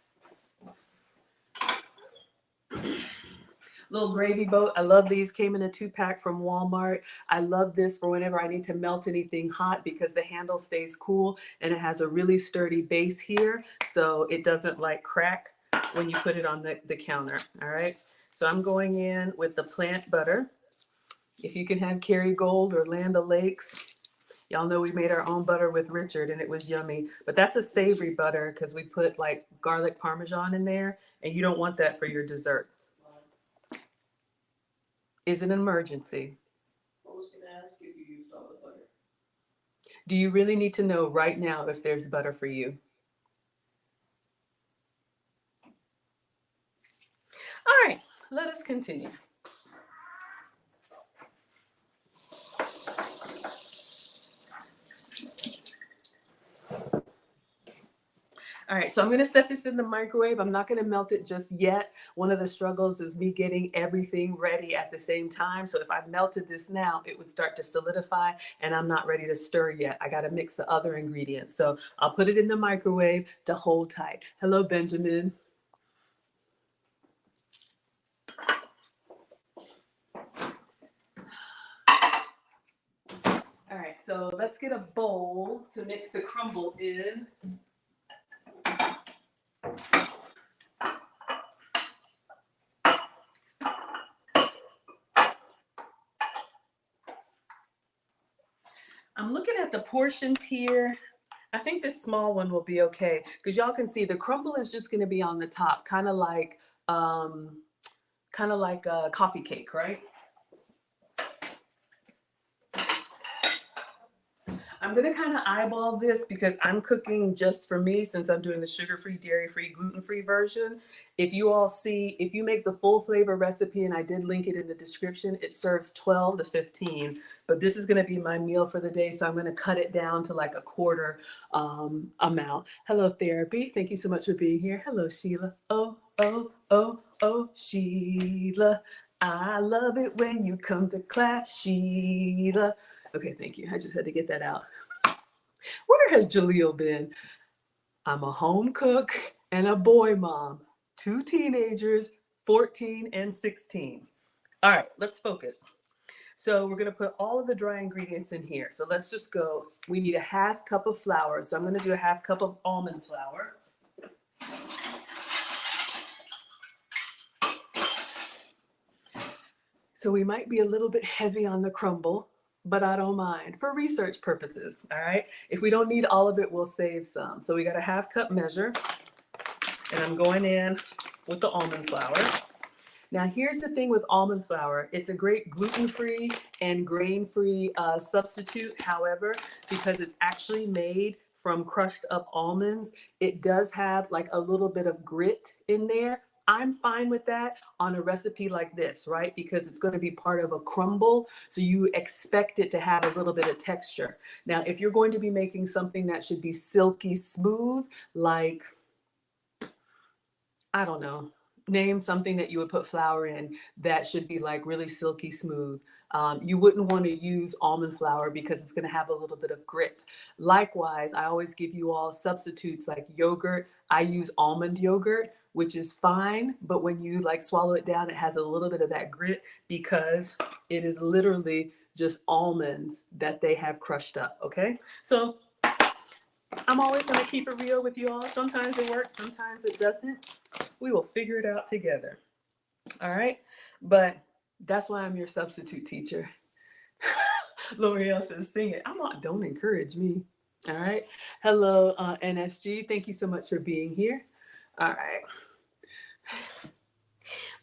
little gravy boat. I love these. Came in a 2-pack from Walmart. I love this for whenever I need to melt anything hot because the handle stays cool and it has a really sturdy base here, so it doesn't like crack when you put it on the counter. All right. So I'm going in with the plant butter. If you can have Kerrygold or Land O'Lakes. Y'all know we made our own butter with Richard and it was yummy, but that's a savory butter because we put like garlic Parmesan in there, and you don't want that for your dessert. Is it an emergency? I was gonna ask if you used all the butter. Do you really need to know right now if there's butter for you? All right, let us continue. All right, so I'm gonna set this in the microwave. I'm not gonna melt it just yet. One of the struggles is me getting everything ready at the same time. So if I melted this now, it would start to solidify and I'm not ready to stir yet. I gotta mix the other ingredients. So I'll put it in the microwave to hold tight. Hello, Benjamin. All right, so let's get a bowl to mix the crumble in. I'm looking at the portions here. I think this small one will be okay because y'all can see the crumble is just going to be on the top, kind of like a coffee cake, right? I'm gonna kind of eyeball this because I'm cooking just for me since I'm doing the sugar-free, dairy-free, gluten-free version. If you all see, if you make the full flavor recipe, and I did link it in the description, it serves 12 to 15, but this is gonna be my meal for the day, so I'm gonna cut it down to like a 1/4 amount. Hello, Therapy. Thank you so much for being here. Hello, Sheila. Oh, oh, oh, oh, Sheila. I love it when you come to class, Sheila. Okay, thank you. I just had to get that out. Where has Jaleel been? I'm a home cook and a boy mom. 2 teenagers, 14 and 16. All right, let's focus. So we're gonna put all of the dry ingredients in here. So let's just go. We need a 1/2 cup of flour. So I'm gonna do a 1/2 cup of almond flour. So we might be a little bit heavy on the crumble, but I don't mind for research purposes, all right? If we don't need all of it, we'll save some. So we got a 1/2 cup measure, and I'm going in with the almond flour. Now, here's the thing with almond flour. It's a great gluten-free and grain-free substitute. However, because it's actually made from crushed up almonds, it does have like a little bit of grit in there. I'm fine with that on a recipe like this, right? Because it's going to be part of a crumble. So you expect it to have a little bit of texture. Now, if you're going to be making something that should be silky smooth, like, I don't know, name something that you would put flour in that should be like really silky smooth. You wouldn't want to use almond flour because it's going to have a little bit of grit. Likewise, I always give you all substitutes like yogurt. I use almond yogurt, which is fine, but when you like swallow it down, it has a little bit of that grit because it is literally just almonds that they have crushed up, okay? So I'm always going to keep it real with you all. Sometimes it works, sometimes it doesn't. We will figure it out together. All right. But that's why I'm your substitute teacher. L'Oreal says, sing it. I'm not, don't encourage me. All right. Hello, NSG. Thank you so much for being here. All right.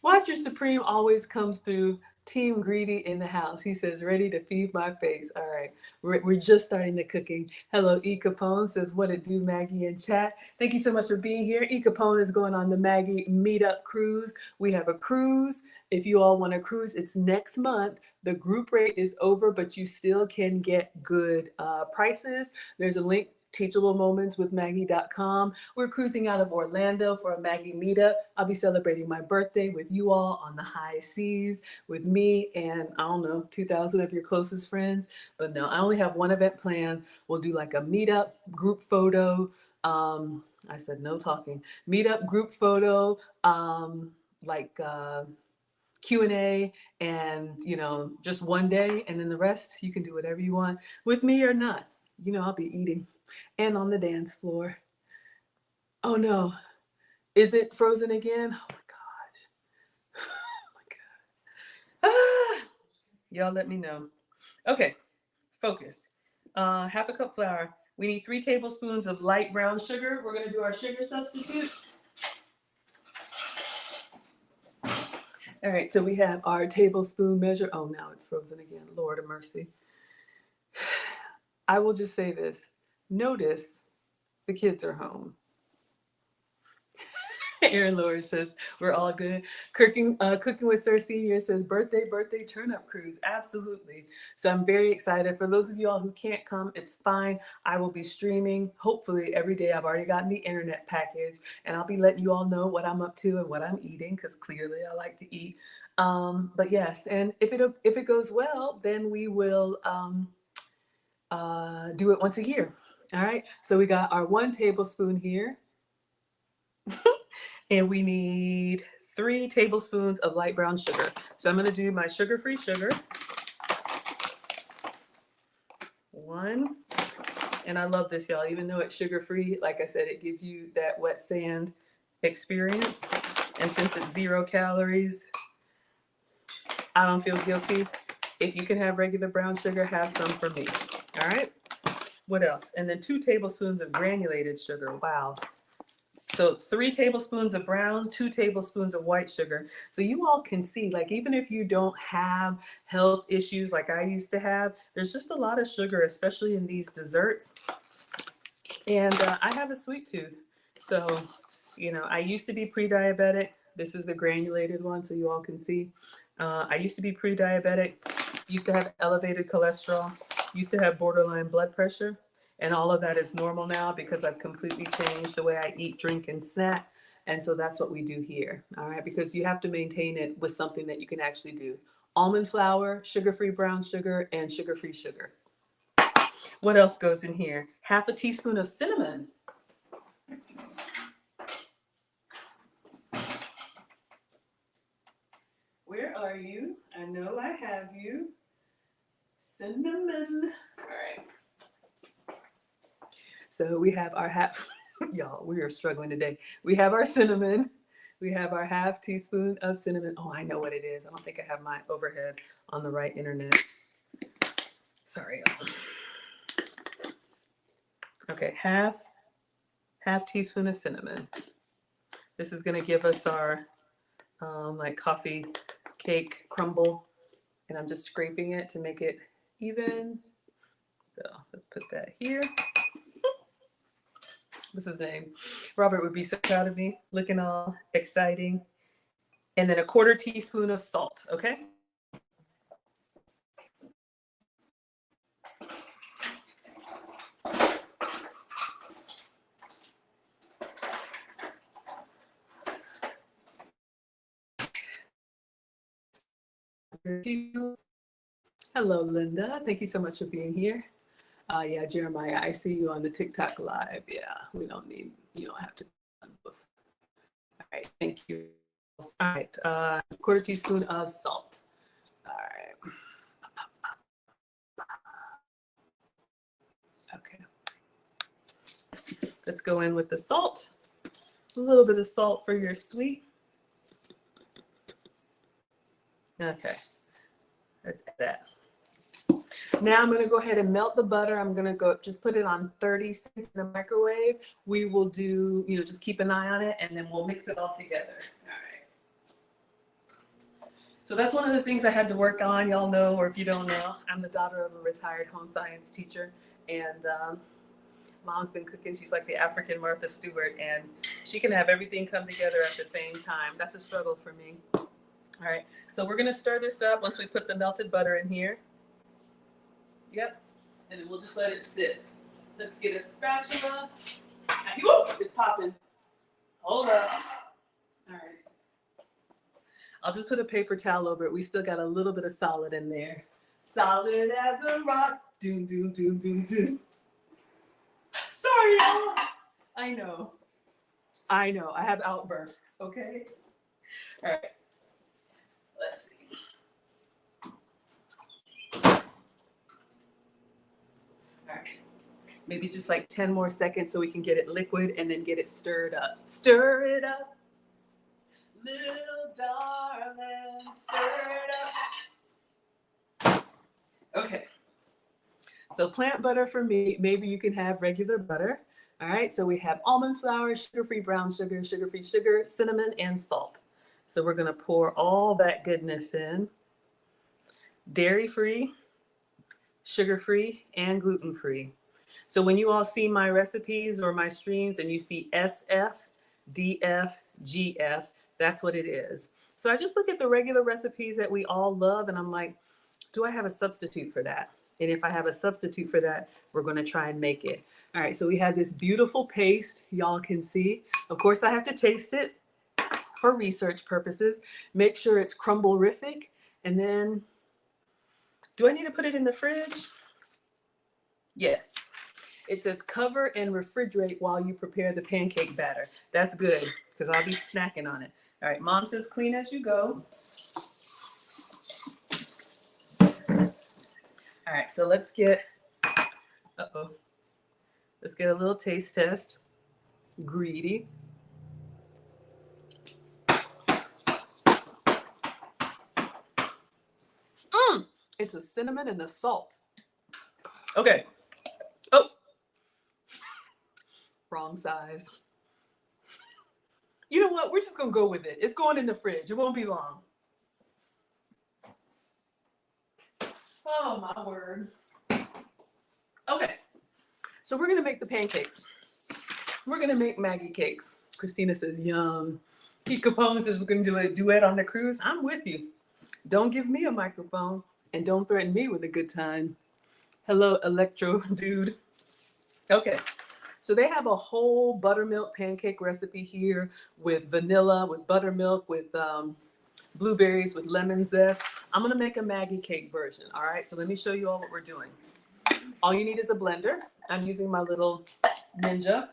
Watcher Supreme always comes through. Team Greedy in the house. He says, ready to feed my face. All right. We're just starting the cooking. Hello, E. Capone says, what it do, Maggie in chat. Thank you so much for being here. E. Capone is going on the Maggie Meetup cruise. We have a cruise. If you all want to cruise, it's next month. The group rate is over, but you still can get good prices. There's a link, teachablemoments.with-maggie.com. We're cruising out of Orlando for a Maggie meetup. I'll be celebrating my birthday with you all on the high seas with me and I don't know, 2,000 of your closest friends. But no, I only have one event planned. We'll do like a meetup group photo. I said no talking. Meetup group photo, like Q&A and, you know, just one day, and then the rest you can do whatever you want with me or not. You know, I'll be eating and on the dance floor. Oh no, is it frozen again? Oh my gosh. Oh my god. Ah, y'all let me know. Okay, focus. Half a cup flour. We need 3 tablespoons of light brown sugar. We're gonna do our sugar substitute. All right, so we have our tablespoon measure. Oh, now it's frozen again. Lord of mercy. I will just say this. Notice the kids are home. Aaron Lord says, we're all good. Cooking with Sir Senior says, birthday turnip cruise. Absolutely. So I'm very excited. For those of you all who can't come, it's fine. I will be streaming, hopefully every day. I've already gotten the internet package, and I'll be letting you all know what I'm up to and what I'm eating, because clearly I like to eat. But yes, and if it goes well, then we will do it once a year. All right. So we got our 1 tablespoon here. And we need 3 tablespoons of light brown sugar. So I'm going to do my sugar-free sugar. 1. And I love this, y'all. Even though it's sugar-free, like I said, it gives you that wet sand experience. And since it's 0 calories, I don't feel guilty. If you can have regular brown sugar, have some for me. All right. What else? And then 2 tablespoons of granulated sugar. Wow. So 3 tablespoons of brown, 2 tablespoons of white sugar. So you all can see, like, even if you don't have health issues like I used to have, there's just a lot of sugar, especially in these desserts. And I have a sweet tooth. So, you know, I used to be pre-diabetic. This is the granulated one, so you all can see. I used to be pre-diabetic, used to have elevated cholesterol, used to have borderline blood pressure. And all of that is normal now because I've completely changed the way I eat, drink, and snack. And so that's what we do here, all right? Because you have to maintain it with something that you can actually do. Almond flour, sugar-free brown sugar, and sugar-free sugar. What else goes in here? Half a teaspoon of cinnamon. Where are you? I know I have you. Cinnamon. All right. So we have our half, y'all, we are struggling today. We have our cinnamon. We have our half teaspoon of cinnamon. Oh, I know what it is. I don't think I have my overhead on the right internet. Sorry, y'all. Okay, half teaspoon of cinnamon. This is gonna give us our like coffee cake crumble. And I'm just scraping it to make it even. So let's put that here. What's his name? Robert would be so proud of me, looking all exciting. And then a 1/4 teaspoon of salt, okay? Hello, Linda. Thank you so much for being here. Yeah, Jeremiah, I see you on the TikTok live. Yeah, you don't have to. All right, thank you. All right, 1/4 teaspoon of salt. All right. Okay. Let's go in with the salt. A little bit of salt for your sweet. Okay, let's add that. Now I'm going to go ahead and melt the butter. I'm going to go just put it on 30 seconds in the microwave. We will do, just keep an eye on it, and then we'll mix it all together. All right. So that's one of the things I had to work on. Y'all know, or if you don't know, I'm the daughter of a retired home science teacher, and Mom's been cooking. She's like the African Martha Stewart, and she can have everything come together at the same time. That's a struggle for me. All right, so we're gonna stir this up once we put the melted butter in here. Yep, and then we'll just let it sit. Let's get a spatula. Whoa, it's popping. Hold up. All right. I'll just put a paper towel over it. We still got a little bit of solid in there. Solid as a rock. Doom, doom, doom, doom, doom. Sorry, y'all. I know. I have outbursts, okay? All right. Let's see. All right. Maybe just like 10 more seconds so we can get it liquid and then get it stirred up. Stir it up. Little darling, stir it up. Okay. So plant butter for me, maybe you can have regular butter. All right, so we have almond flour, sugar-free brown sugar, sugar-free sugar, cinnamon, and salt. So we're gonna pour all that goodness in. Dairy-free, sugar-free, and gluten-free. So when you all see my recipes or my streams and you see SFDFGF, that's what it is. So I just look at the regular recipes that we all love and I'm like, do I have a substitute for that? And if I have a substitute for that, we're gonna try and make it. All right, so we have this beautiful paste, y'all can see. Of course, I have to taste it for research purposes. Make sure it's crumble-rific. And then, do I need to put it in the fridge? Yes. It says cover and refrigerate while you prepare the pancake batter. That's good, because I'll be snacking on it. All right, Mom says clean as you go. All right, so let's get, let's get a little taste test. Greedy. It's the cinnamon and the salt. Okay. Oh, wrong size. You know what? We're just gonna go with it. It's going in the fridge. It won't be long. Oh my word. Okay, so we're gonna make the pancakes. We're gonna make Maggie cakes. Christina says, yum. Pete Capone says we're gonna do a duet on the cruise. I'm with you. Don't give me a microphone and don't threaten me with a good time. Hello, Electro dude. Okay, so they have a whole buttermilk pancake recipe here with vanilla, with buttermilk, with blueberries, with lemon zest. I'm gonna make a Maggie cake version, all right? So let me show you all what we're doing. All you need is a blender. I'm using my little Ninja.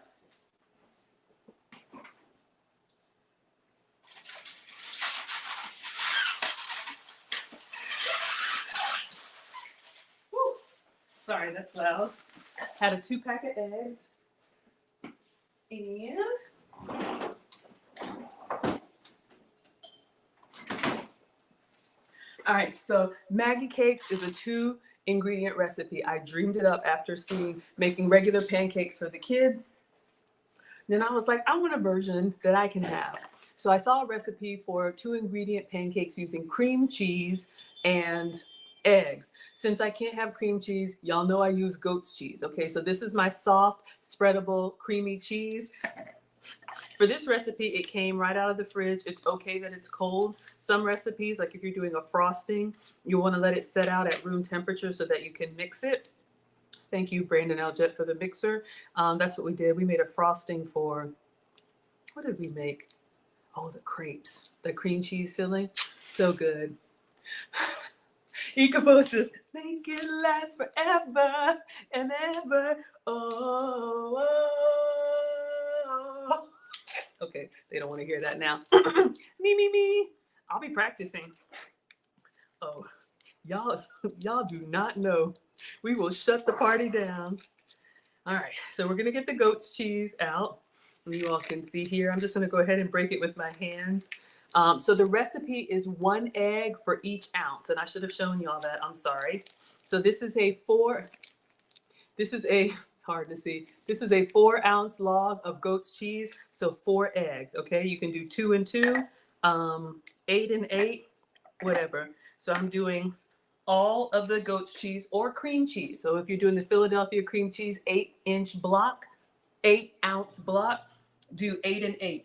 Woo. Sorry, that's loud. Had a 2-pack of eggs. And all right, so Maggie cakes is a 2-ingredient recipe. I dreamed it up after making regular pancakes for the kids. Then I was like, I want a version that I can have. So I saw a recipe for 2-ingredient pancakes using cream cheese and eggs. Since I can't have cream cheese, y'all know I use goat's cheese. Okay, so this is my soft, spreadable, creamy cheese. For this recipe, it came right out of the fridge. It's okay that it's cold. Some recipes, like if you're doing a frosting, you want to let it set out at room temperature so that you can mix it. Thank you, Brandon Aljet, for the mixer. That's what we did. We made a frosting for, what did we make? Oh, the crepes, the cream cheese filling. So good. Ecopos says, make it last forever and ever. Oh, oh, oh. Okay, they don't want to hear that now. Me. I'll be practicing. Oh, y'all do not know. We will shut the party down. All right, so we're gonna get the goat's cheese out. You all can see here. I'm just gonna go ahead and break it with my hands. So the recipe is 1 egg for each ounce, and I should have shown y'all that. I'm sorry. So this is it's hard to see. This is a 4-ounce log of goat's cheese, so 4 eggs. Okay, you can do 2 and 2, 8 and 8, whatever. So I'm doing all of the goat's cheese or cream cheese. So if you're doing the Philadelphia cream cheese 8-inch block, 8-ounce block, do 8 and 8.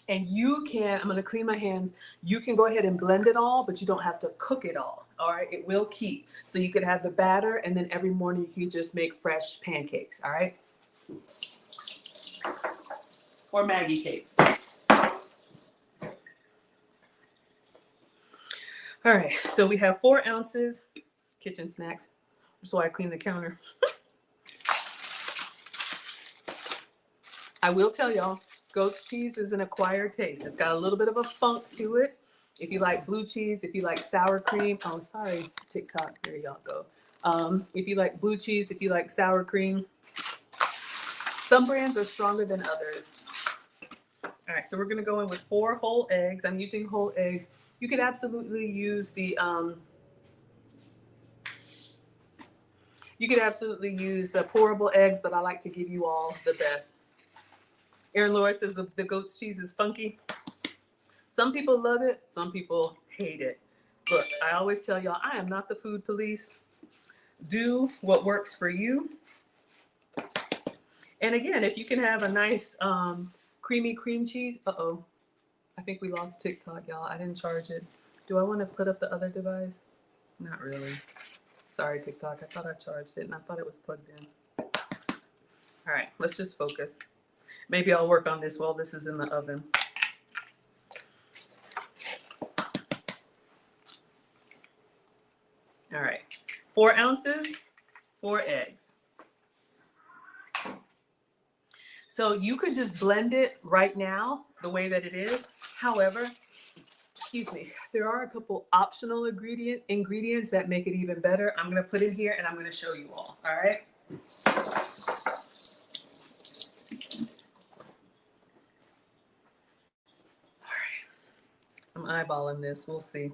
And you can, I'm gonna clean my hands. You can go ahead and blend it all, but you don't have to cook it all right? It will keep. So you could have the batter and then every morning you can just make fresh pancakes, all right? Or Maggie cake. All right, so we have 4 ounces, kitchen snacks. That's why I clean the counter. I will tell y'all, goat's cheese is an acquired taste. It's got a little bit of a funk to it. If you like blue cheese, if you like sour cream, oh, sorry, TikTok, there y'all go. If you like blue cheese, if you like sour cream, some brands are stronger than others. All right, so we're gonna go in with 4 whole eggs. I'm using whole eggs. You could absolutely use the pourable eggs, but I like to give you all the best. Aaron Laura says the goat's cheese is funky. Some people love it, some people hate it. Look, I always tell y'all, I am not the food police. Do what works for you. And again, if you can have a nice creamy cream cheese, uh-oh. I think we lost TikTok, y'all. I didn't charge it. Do I want to put up the other device? Not really. Sorry, TikTok. I thought I charged it and I thought it was plugged in. All right, let's just focus. Maybe I'll work on this while this is in the oven. All right, 4 ounces, 4 eggs. So you could just blend it right now the way that it is. However, excuse me, there are a couple optional ingredients that make it even better. I'm gonna put in here and I'm gonna show you all right? I'm eyeballing this, we'll see.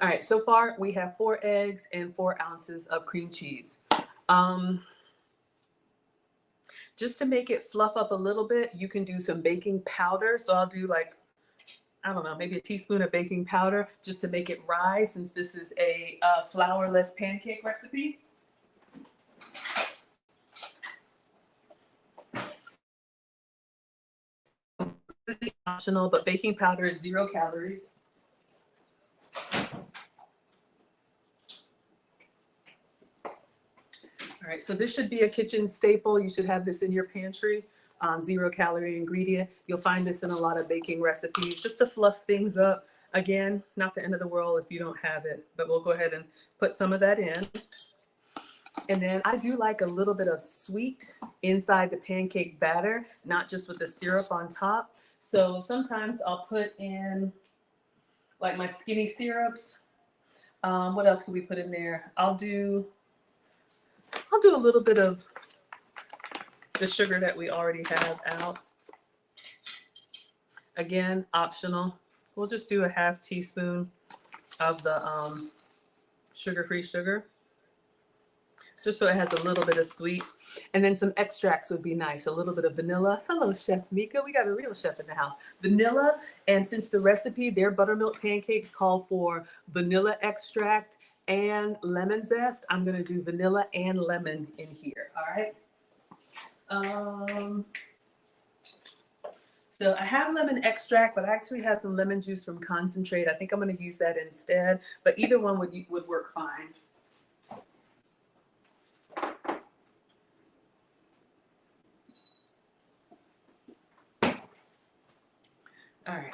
All right, so far we have 4 eggs and 4 ounces of cream cheese. Just to make it fluff up a little bit, you can do some baking powder. So I'll do like, I don't know, maybe a teaspoon of baking powder just to make it rise, since this is a flourless pancake recipe. Optional, but baking powder is 0 calories. All right, so this should be a kitchen staple. You should have this in your pantry. 0 calorie ingredient. You'll find this in a lot of baking recipes just to fluff things up. Again, not the end of the world if you don't have it, but we'll go ahead and put some of that in. And then I do like a little bit of sweet inside the pancake batter, not just with the syrup on top. So sometimes I'll put in like my skinny syrups. What else can we put in there? I'll do a little bit of the sugar that we already have out. Again, optional. We'll just do a half teaspoon of the sugar-free sugar. just so it has a little bit of sweet. And then some extracts would be nice. A little bit of vanilla. Hello, Chef Mika. We got a real chef in the house. Vanilla. And since the recipe, their buttermilk pancakes call for vanilla extract and lemon zest, I'm going to do vanilla and lemon in here. All right. So I have lemon extract, but I actually have some lemon juice from concentrate. I think I'm going to use that instead. But either one would work fine. All right,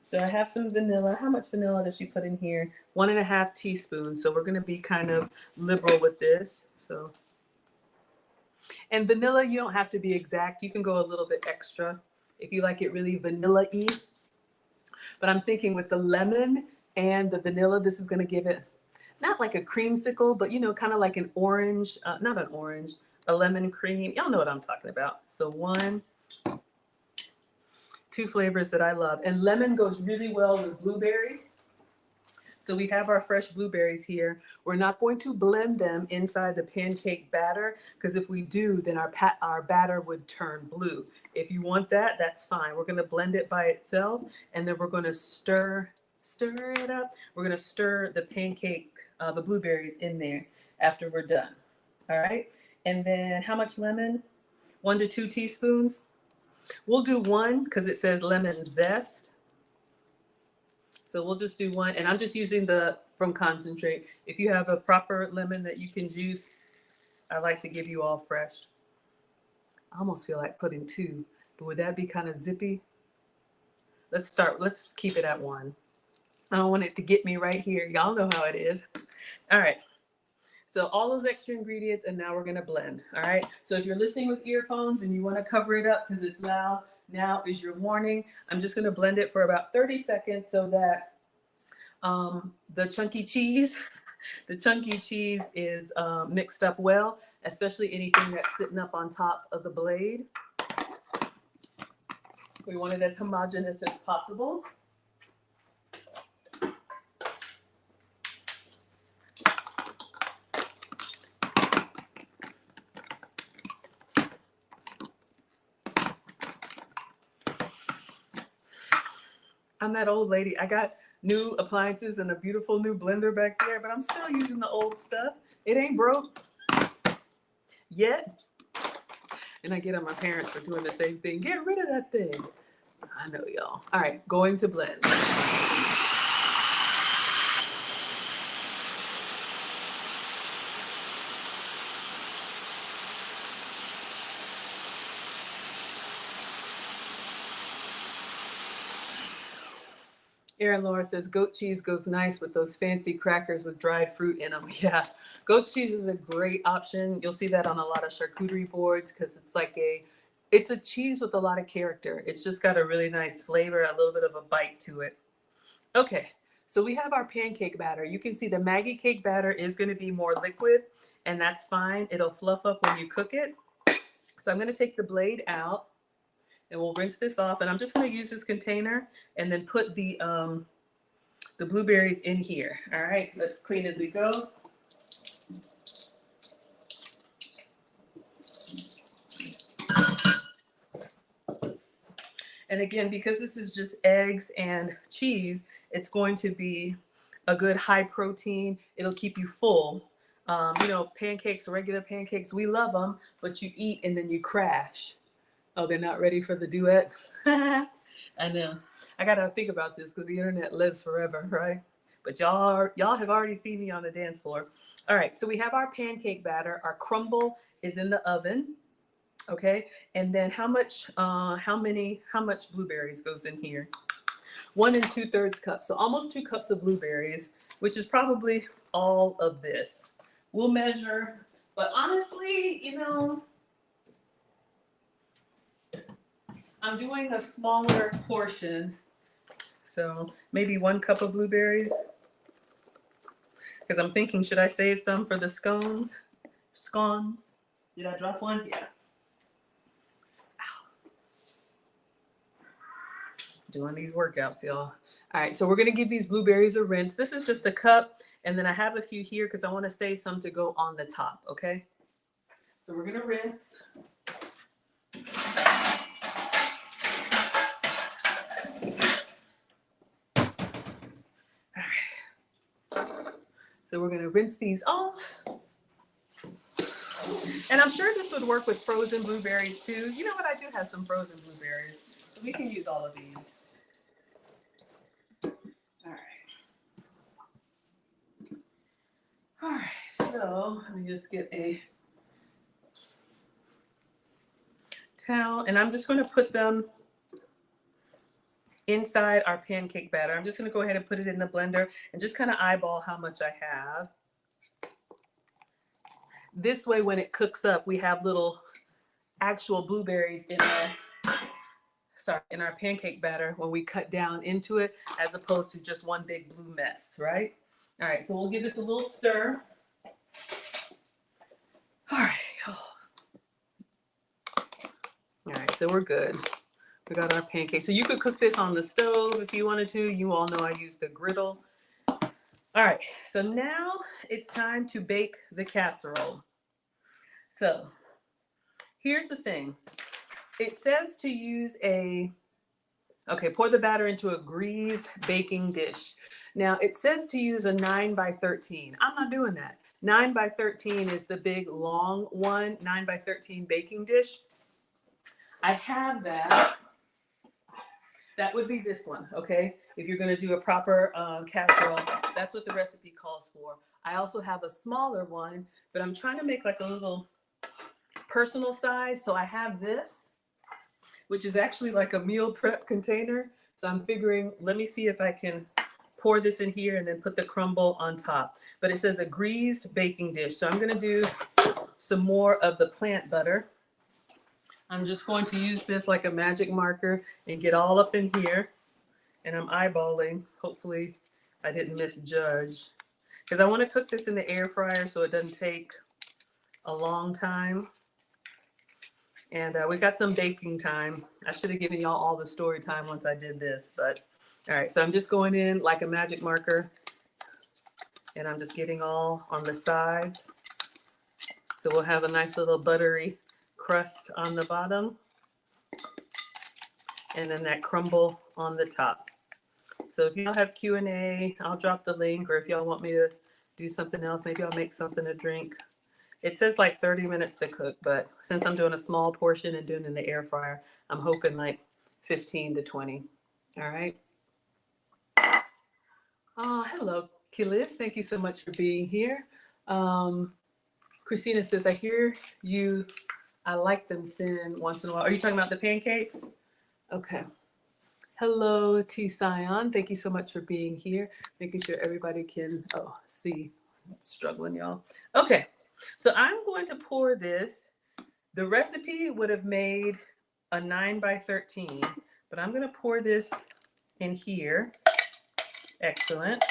so I have some vanilla. How much vanilla does she put in here? 1.5 teaspoons. So we're gonna be kind of liberal with this. So, and vanilla, you don't have to be exact. You can go a little bit extra if you like it really vanilla-y. But I'm thinking with the lemon and the vanilla, this is gonna give it not like a creamsicle, but you know, kind of like an orange, not an orange, a lemon cream. Y'all know what I'm talking about. So 2 flavors that I love. And lemon goes really well with blueberry. So we have our fresh blueberries here. We're not going to blend them inside the pancake batter, because if we do, then our batter would turn blue. If you want that, that's fine. We're gonna blend it by itself, and then we're gonna stir it up. We're gonna stir the pancake, the blueberries in there after we're done. All right, and then how much lemon? 1 to 2 teaspoons. We'll do 1 because it says lemon zest. So we'll just do 1. And I'm just using the from concentrate. If you have a proper lemon that you can juice, I like to give you all fresh. I almost feel like putting 2, but would that be kind of zippy? Let's keep it at 1. I don't want it to get me right here. Y'all know how it is. All right. So all those extra ingredients, and now we're gonna blend, all right? So if you're listening with earphones and you wanna cover it up because it's loud, now is your warning. I'm just gonna blend it for about 30 seconds so that the chunky cheese is mixed up well, especially anything that's sitting up on top of the blade. We want it as homogeneous as possible. I'm that old lady. I got new appliances and a beautiful new blender back there, but I'm still using the old stuff. It ain't broke yet. And I get on my parents for doing the same thing. Get rid of that thing. I know, y'all. All right, going to blend. Erin Laura says, goat cheese goes nice with those fancy crackers with dried fruit in them. Yeah, goat cheese is a great option. You'll see that on a lot of charcuterie boards because it's a cheese with a lot of character. It's just got a really nice flavor, a little bit of a bite to it. Okay, so we have our pancake batter. You can see the Maggie cake batter is going to be more liquid, and that's fine. It'll fluff up when you cook it. So I'm going to take the blade out. And we'll rinse this off, and I'm just going to use this container and then put the blueberries in here. All right, let's clean as we go. And again, because this is just eggs and cheese, it's going to be a good high protein. It'll keep you full. You know, pancakes, regular pancakes, we love them, but you eat and then you crash. Oh, they're not ready for the duet? I know. I got to think about this because the internet lives forever, right? But y'all have already seen me on the dance floor. All right, so we have our pancake batter. Our crumble is in the oven, okay? And then how much blueberries goes in here? 1 2/3 cups, so almost 2 cups of blueberries, which is probably all of this. We'll measure, but honestly, you know, I'm doing a smaller portion, so maybe 1 cup of blueberries. Because I'm thinking, should I save some for the scones? Scones? Did I drop one? Yeah. Doing these workouts, y'all. All right, so we're gonna give these blueberries a rinse. This is just a cup, and then I have a few here because I want to save some to go on the top, okay? So we're gonna rinse. All right. So we're gonna rinse these off. And I'm sure this would work with frozen blueberries too. You know what? I do have some frozen blueberries, so we can use all of these. All right. All right, so let me just get a towel, and I'm just going to put them inside our pancake batter. I'm just going to go ahead and put it in the blender and just kind of eyeball how much I have. This way, when it cooks up, we have little actual blueberries in our pancake batter when we cut down into it, as opposed to just one big blue mess, right? All right, so we'll give this a little stir. All right. All right, so we're good. We got our pancake. So you could cook this on the stove if you wanted to. You all know I use the griddle. All right, so now it's time to bake the casserole. So here's the thing. It says to use pour the batter into a greased baking dish. Now it says to use a 9 by 13. I'm not doing that. 9 by 13 is the big long one, 9 by 13 baking dish. I have that. That would be this one, okay? If you're gonna do a proper casserole, that's what the recipe calls for. I also have a smaller one, but I'm trying to make like a little personal size. So I have this, which is actually like a meal prep container. So I'm figuring, let me see if I can pour this in here and then put the crumble on top. But it says a greased baking dish. So I'm gonna do some more of the plant butter. I'm just going to use this like a magic marker and get all up in here. And I'm eyeballing. Hopefully I didn't misjudge. Because I want to cook this in the air fryer so it doesn't take a long time. And we've got some baking time. I should have given y'all all the story time once I did this. But all right, so I'm just going in like a magic marker. And I'm just getting all on the sides. So we'll have a nice little buttery crust on the bottom, and then that crumble on the top. So if y'all have Q&A, I'll drop the link, or if y'all want me to do something else, maybe I'll make something to drink. It says like 30 minutes to cook, but since I'm doing a small portion and doing it in the air fryer, I'm hoping like 15 to 20. All right. Hello, Kilis. Thank you so much for being here. Christina says, I hear you. I like them thin once in a while. Are you talking about the pancakes? Okay. Hello, T. Sion. Thank you so much for being here. Making sure everybody can see. I'm struggling, y'all. Okay. So I'm going to pour this. The recipe would have made a 9 by 13, but I'm going to pour this in here. Excellent.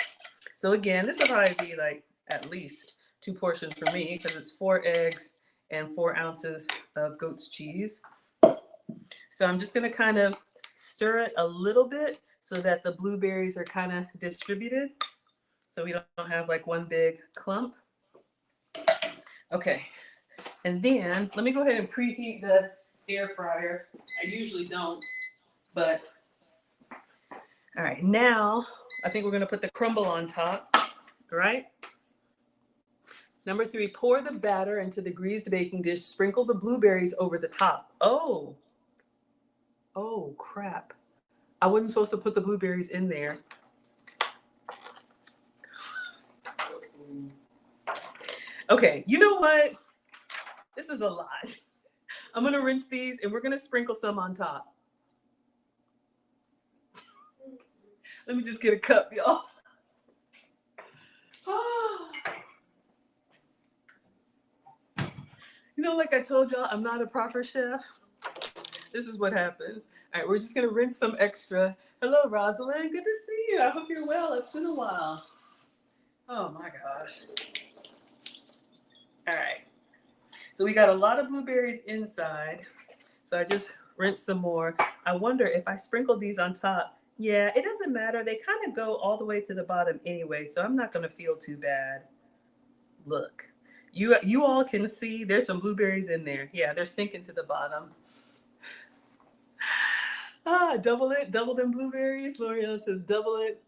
So again, this will probably be like at least 2 portions for me because it's 4 eggs and 4 ounces of goat's cheese. So I'm just gonna kind of stir it a little bit so that the blueberries are kind of distributed. So we don't have like one big clump. Okay, and then let me go ahead and preheat the air fryer. I usually don't, but all right, now I think we're gonna put the crumble on top, all right? Number 3, pour the batter into the greased baking dish. Sprinkle the blueberries over the top. Oh, crap. I wasn't supposed to put the blueberries in there. Okay, you know what? This is a lot. I'm gonna rinse these and we're gonna sprinkle some on top. Let me just get a cup, y'all. You know, like I told y'all, I'm not a proper chef. This is what happens. All right, we're just gonna rinse some extra. Hello, Rosalind, good to see you. I hope you're well, it's been a while. Oh my gosh. All right, so we got a lot of blueberries inside. So I just rinse some more. I wonder if I sprinkle these on top. Yeah, it doesn't matter. They kind of go all the way to the bottom anyway, so I'm not going to feel too bad. Look, you all can see there's some blueberries in there. Yeah, they're sinking to the bottom. Double it, double them blueberries. L'Oreal says double it.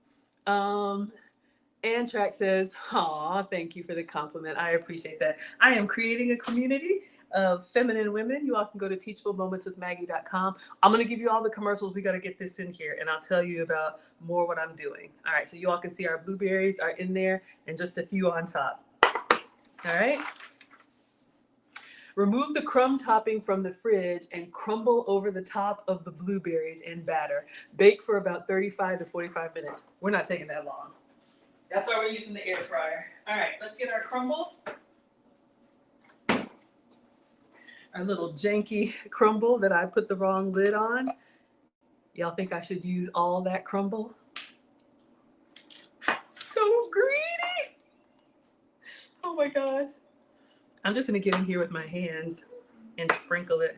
Antrax says, aw, thank you for the compliment. I appreciate that. I am creating a community of feminine women. You all can go to teachablemomentswithmaggie.com. I'm going to give you all the commercials. We got to get this in here, and I'll tell you about more what I'm doing. All right, so you all can see our blueberries are in there and just a few on top. All right. Remove the crumb topping from the fridge and crumble over the top of the blueberries in batter. Bake for about 35 to 45 minutes. We're not taking that long. That's why we're using the air fryer. All right, let's get our crumble. Our little janky crumble that I put the wrong lid on. Y'all think I should use all that crumble? So greedy. Oh my gosh. I'm just gonna get in here with my hands and sprinkle it.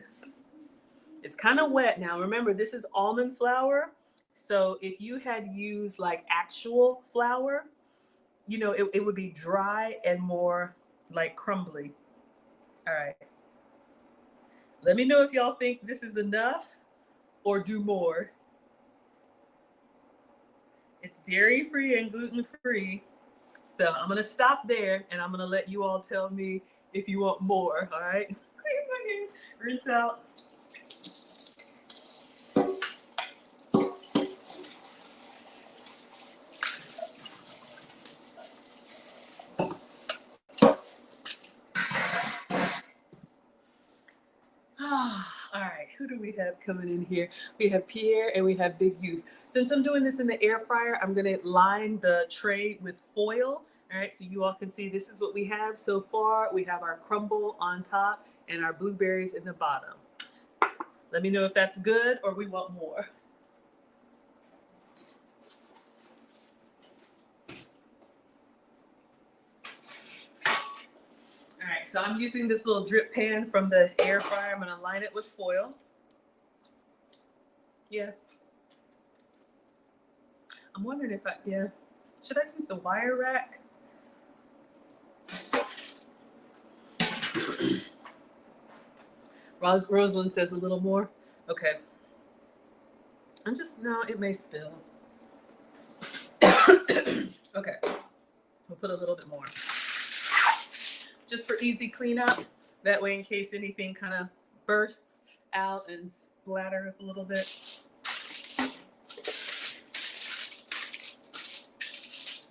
It's kind of wet now. Remember, this is almond flour. So if you had used like actual flour, you know, it would be dry and more like crumbly. All right. Let me know if y'all think this is enough or do more. It's dairy-free and gluten-free. So I'm gonna stop there and I'm gonna let you all tell me if you want more, all right? Clean my hands, rinse out. All right, who do we have coming in here? We have Pierre and we have Big Youth. Since I'm doing this in the air fryer, I'm gonna line the tray with foil. All right, so you all can see this is what we have so far. We have our crumble on top and our blueberries in the bottom. Let me know if that's good or we want more. All right, so I'm using this little drip pan from the air fryer. I'm gonna line it with foil. Yeah. I'm wondering if should I use the wire rack? Rosalind says a little more. Okay. No, it may spill. Okay. We'll put a little bit more. Just for easy cleanup. That way, in case anything kind of bursts out and splatters a little bit.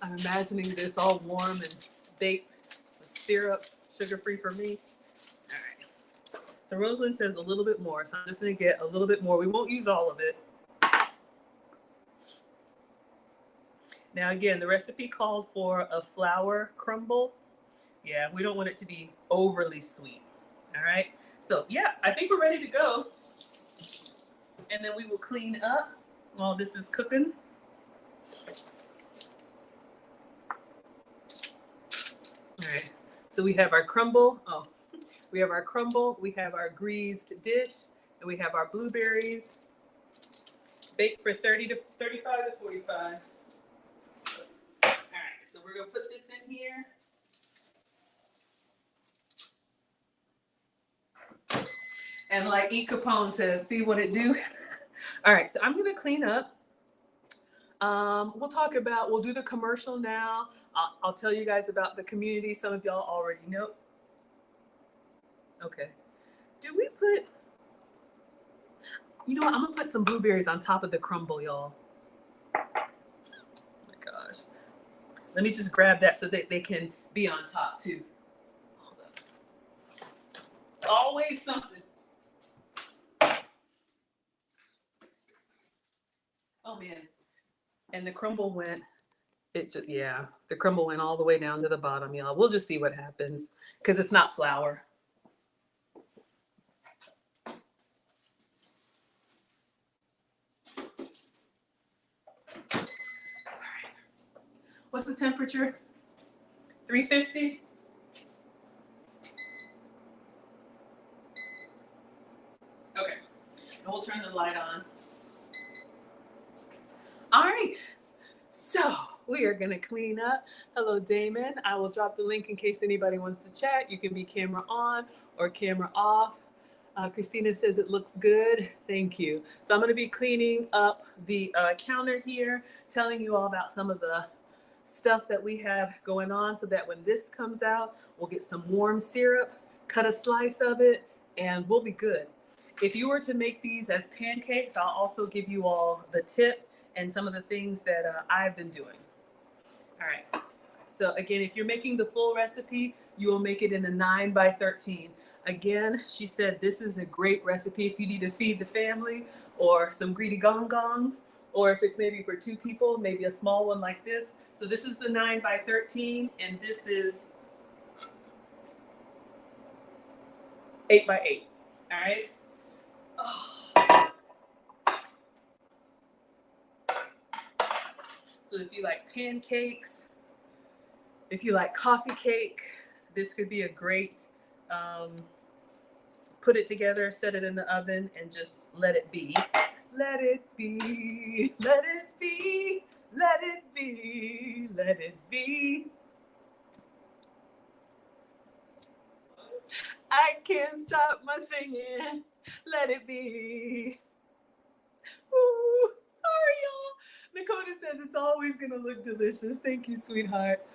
I'm imagining this all warm and baked with syrup, sugar-free for me. All right. So Rosalind says a little bit more. So I'm just gonna get a little bit more. We won't use all of it. Now again, the recipe called for a flour crumble. Yeah, we don't want it to be overly sweet. All right. So yeah, I think we're ready to go. And then we will clean up while this is cooking. All right. So we have our crumble. We have our crumble. We have our greased dish, and we have our blueberries. Baked for 30 to 35 to 45. All right. So we're gonna put this in here. And like E. Capone says, see what it do? All right, so I'm gonna clean up. We'll do the commercial now. I'll tell you guys about the community. Some of y'all already know. Okay. Do we put, you know what? I'm gonna put some blueberries on top of the crumble, y'all. Oh my gosh. Let me just grab that so that they can be on top too. Hold up. Always something. Oh man. And the crumble went, the crumble went all the way down to the bottom, y'all. We'll just see what happens because it's not flour. All right. What's the temperature? 350? Okay. And we'll we'll turn the light on. All right, so we are gonna clean up. Hello, Damon. I will drop the link in case anybody wants to chat. You can be camera on or camera off. Christina says it looks good. Thank you. So I'm gonna be cleaning up the counter here, telling you all about some of the stuff that we have going on so that when this comes out, we'll get some warm syrup, cut a slice of it, and we'll be good. If you were to make these as pancakes, I'll also give you all the tip and some of the things that I've been doing. All right. So again, if you're making the full recipe, you will make it in a 9x13. Again, she said this is a great recipe if you need to feed the family or some greedy gong-gongs, or if it's maybe for 2 people, maybe a small one like this. So this is the 9x13, and this is 8x8. All right. Oh. So if you like pancakes, if you like coffee cake, this could be a great, put it together, set it in the oven, and just let it be. Let it be, let it be, let it be, let it be. I can't stop my singing, let it be. Ooh, sorry, y'all. Dakota says it's always gonna look delicious. Thank you, sweetheart.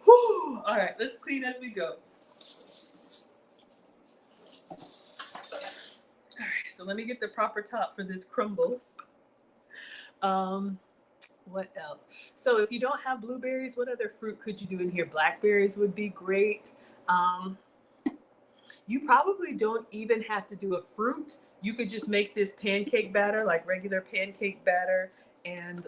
Whew. All right, let's clean as we go. All right, so let me get the proper top for this crumble. What else? So if you don't have blueberries, what other fruit could you do in here? Blackberries would be great. You probably don't even have to do a fruit. You could just make this pancake batter, like regular pancake batter, and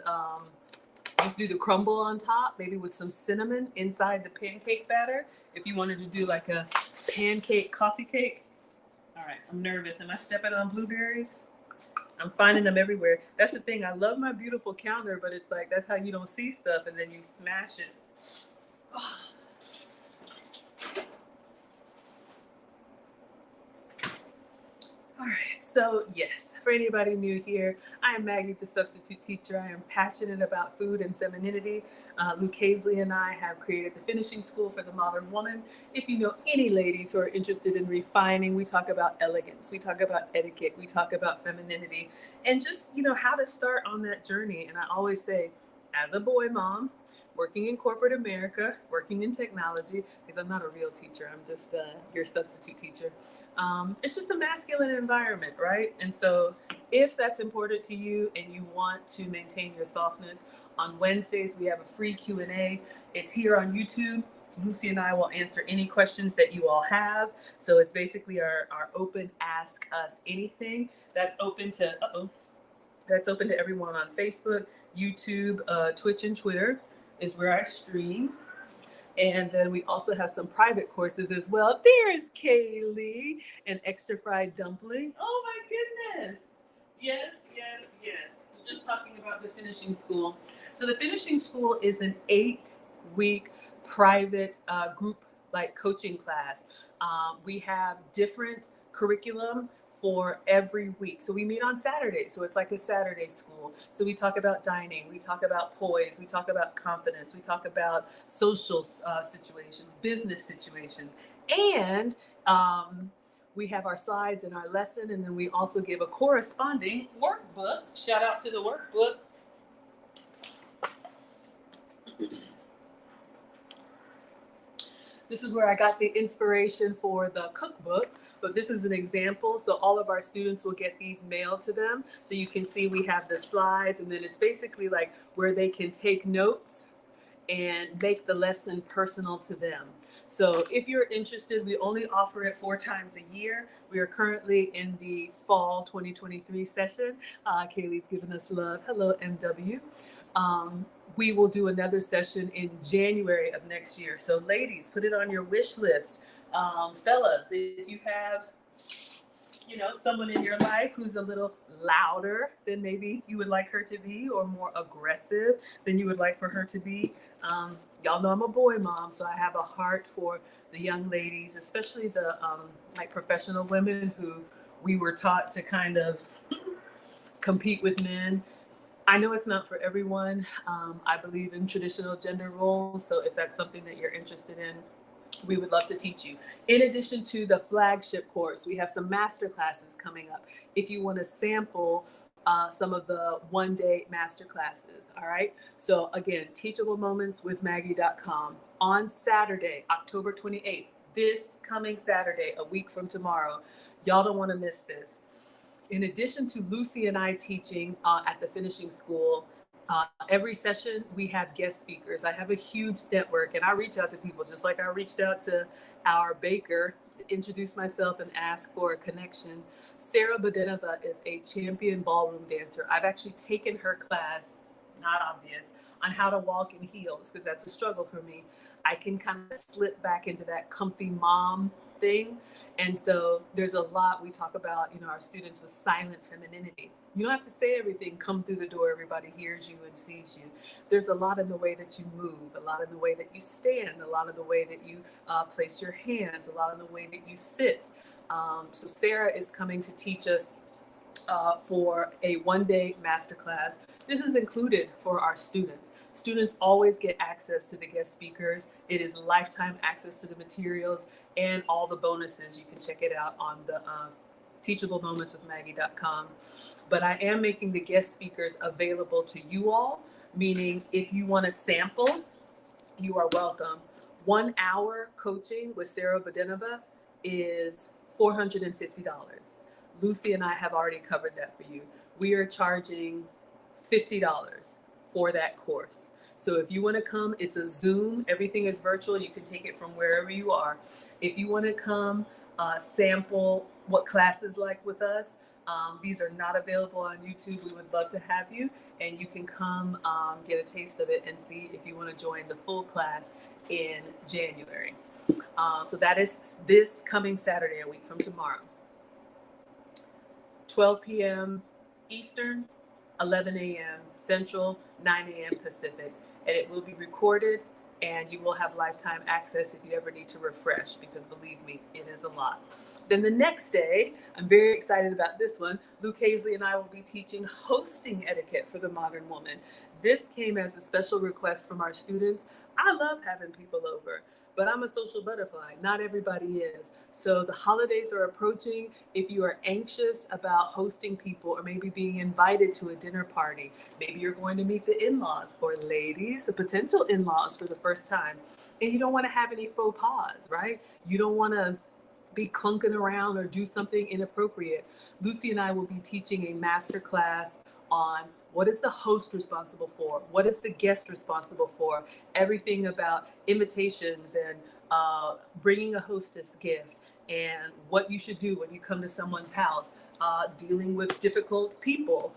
just do the crumble on top, maybe with some cinnamon inside the pancake batter. If you wanted to do like a pancake coffee cake. All right, I'm nervous. Am I stepping on blueberries? I'm finding them everywhere. That's the thing. I love my beautiful counter, but it's like, that's how you don't see stuff and then you smash it. Oh. All right, so yes, for anybody new here, I am Maggie, the substitute teacher. I am passionate about food and femininity. Luke Hazley and I have created the finishing school for the modern woman. If you know any ladies who are interested in refining, we talk about elegance, we talk about etiquette, we talk about femininity, and just, you know, how to start on that journey. And I always say, as a boy mom, working in corporate America, working in technology, because I'm not a real teacher, I'm just your substitute teacher. It's just a masculine environment, right? And so if that's important to you and you want to maintain your softness, on Wednesdays we have a free Q&A. It's here on YouTube. Lucy and I will answer any questions that you all have. So it's basically our open Ask Us Anything. That's open to, that's open to everyone on Facebook, YouTube, Twitch, and Twitter is where I stream. And then we also have some private courses as well. There's Kaylee, an extra fried dumpling. Oh my goodness. Yes, yes, yes. We're just talking about the finishing school. So the finishing school is an 8-week private group like coaching class. We have different curriculum for every week. So we meet on Saturday. So it's like a Saturday school. So we talk about dining, we talk about poise, we talk about confidence, we talk about social situations, business situations. And we have our slides in our lesson. And then we also give a corresponding workbook. Shout out to the workbook. This is where I got the inspiration for the cookbook, but this is an example. So all of our students will get these mailed to them. So you can see we have the slides, and then it's basically like where they can take notes and make the lesson personal to them. So if you're interested, we only offer it 4 times a year. We are currently in the fall 2023 session. Kaylee's giving us love. Hello, MW. We will do another session in January of next year. So ladies, put it on your wish list. Fellas, if you have, you know, someone in your life who's a little louder than maybe you would like her to be, or more aggressive than you would like for her to be. Y'all know I'm a boy mom, so I have a heart for the young ladies, especially the like professional women who we were taught to kind of compete with men. I know it's not for everyone. I believe in traditional gender roles. So if that's something that you're interested in, we would love to teach you. In addition to the flagship course, we have some master classes coming up. If you want to sample some of the one-day master classes, all right? So again, teachablemoments.com on Saturday, October 28th, this coming Saturday, a week from tomorrow. Y'all don't want to miss this. In addition to Lucy and I teaching at the finishing school, every session we have guest speakers. I have a huge network and I reach out to people just like I reached out to our baker, introduce myself and ask for a connection. Sarah Badenova is a champion ballroom dancer. I've actually taken her class, not obvious, on how to walk in heels because that's a struggle for me. I can kind of slip back into that comfy mom thing. And so there's a lot we talk about, our students with silent femininity. You don't have to say everything, come through the door, everybody hears you and sees you. There's a lot in the way that you move, a lot in the way that you stand, a lot of the way that you place your hands, a lot in the way that you sit. So Sarah is coming to teach us for a one-day masterclass. This is included for our students. Students always get access to the guest speakers. It is lifetime access to the materials and all the bonuses. You can check it out on the teachablemomentswithmaggie.com. But I am making the guest speakers available to you all, meaning if you want to sample, you are welcome. 1 hour coaching with Sarah Badenova is $450. Lucy and I have already covered that for you. We are charging $50 for that course. So if you want to come, it's a Zoom. Everything is virtual. You can take it from wherever you are. If you want to come sample what class is like with us, these are not available on YouTube. We would love to have you. And you can come get a taste of it and see if you want to join the full class in January. So that is this coming Saturday, a week from tomorrow. 12 p.m. Eastern, 11 a.m. Central, 9 a.m. Pacific. And it will be recorded and you will have lifetime access if you ever need to refresh, because believe me, it is a lot. Then the next day, I'm very excited about this one. Luke Hazley and I will be teaching hosting etiquette for the modern woman. This came as a special request from our students. I love having people over, but I'm a social butterfly. Not everybody is. So the holidays are approaching. If you are anxious about hosting people or maybe being invited to a dinner party, maybe you're going to meet the in-laws or ladies, the potential in-laws for the first time, and you don't want to have any faux pas, right? You don't want to be clunking around or do something inappropriate. Lucy and I will be teaching a master class on what is the host responsible for? What is the guest responsible for? Everything about invitations and bringing a hostess gift and what you should do when you come to someone's house, dealing with difficult people,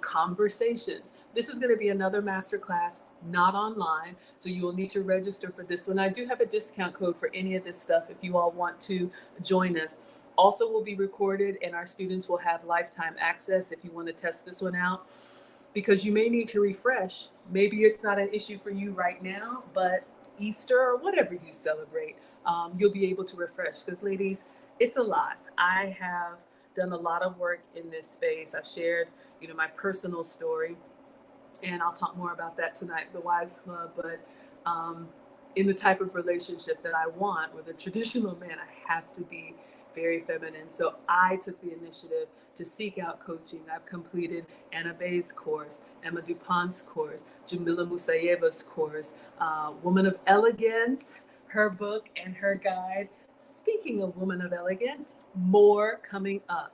conversations. This is going to be another masterclass, not online, so you will need to register for this one. I do have a discount code for any of this stuff if you all want to join us. Also will be recorded and our students will have lifetime access if you want to test this one out, because you may need to refresh. Maybe it's not an issue for you right now, but Easter or whatever you celebrate, you'll be able to refresh, because ladies, it's a lot. I have done a lot of work in this space. I've shared, my personal story, and I'll talk more about that tonight, the Wives Club, but in the type of relationship that I want with a traditional man, I have to be very feminine. So I took the initiative to seek out coaching. I've completed Anna Bay's course, Emma DuPont's course, Jamila Musayeva's course, Woman of Elegance, her book and her guide. Speaking of Woman of Elegance, more coming up.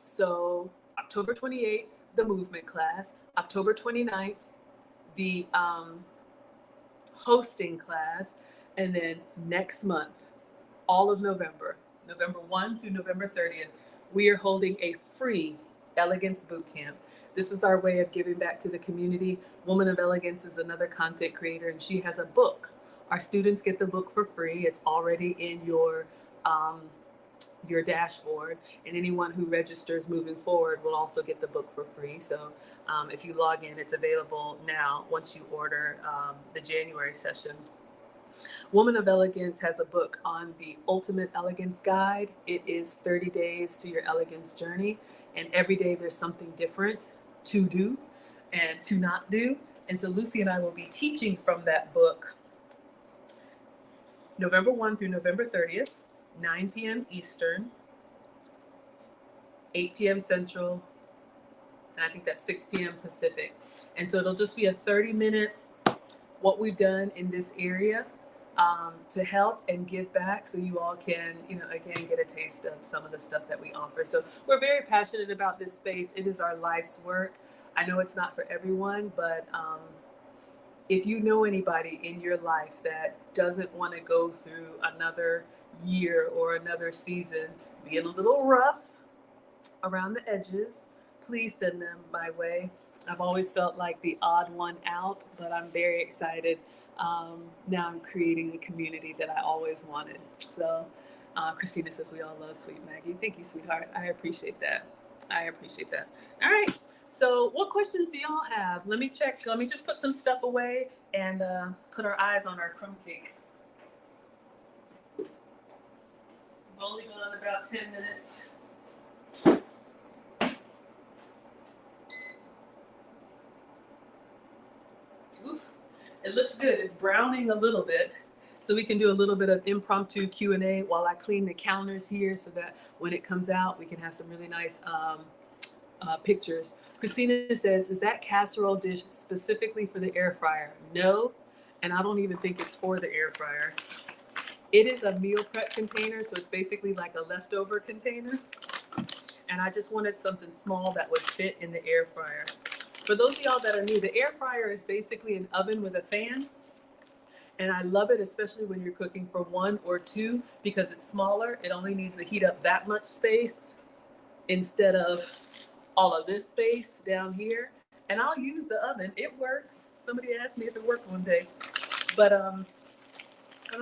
So October 28th, the movement class, October 29th, the hosting class, and then next month, all of November 1 through November 30th, we are holding a free Elegance Bootcamp. This is our way of giving back to the community. Woman of Elegance is another content creator, and she has a book. Our students get the book for free. It's already in your dashboard, and anyone who registers moving forward will also get the book for free. So if you log in, it's available now once you order the January session. Woman of Elegance has a book on the Ultimate Elegance Guide. It is 30 days to your elegance journey, and every day there's something different. to do and to not do. And so Lucy and I will be teaching from that book November 1 through November 30th, 9 p.m. Eastern, 8 p.m. Central, and I think that's 6 p.m. Pacific. And so it'll just be a 30-minute what we've done in this area to help and give back, so you all can, again, get a taste of some of the stuff that we offer. So we're very passionate about this space. It is our life's work. I know it's not for everyone, but if you know anybody in your life that doesn't want to go through another year or another season being a little rough around the edges, please send them my way. I've always felt like the odd one out, but I'm very excited. Now I'm creating a community that I always wanted. So Christina says we all love Sweet Maggie. Thank you, sweetheart. I appreciate that. All right. So what questions do y'all have? Let me check. Let me just put some stuff away and put our eyes on our crumb cake. We've only gone about 10 minutes. Oof. It looks good. It's browning a little bit. So we can do a little bit of impromptu Q&A while I clean the counters here, so that when it comes out, we can have some really nice pictures. Christina says, is that casserole dish specifically for the air fryer? No, and I don't even think it's for the air fryer. It is a meal prep container, so it's basically like a leftover container. And I just wanted something small that would fit in the air fryer. For those of y'all that are new, the air fryer is basically an oven with a fan. And I love it, especially when you're cooking for 1 or 2, because it's smaller. It only needs to heat up that much space instead of all of this space down here. And I'll use the oven. It works. Somebody asked me if it worked one day. But when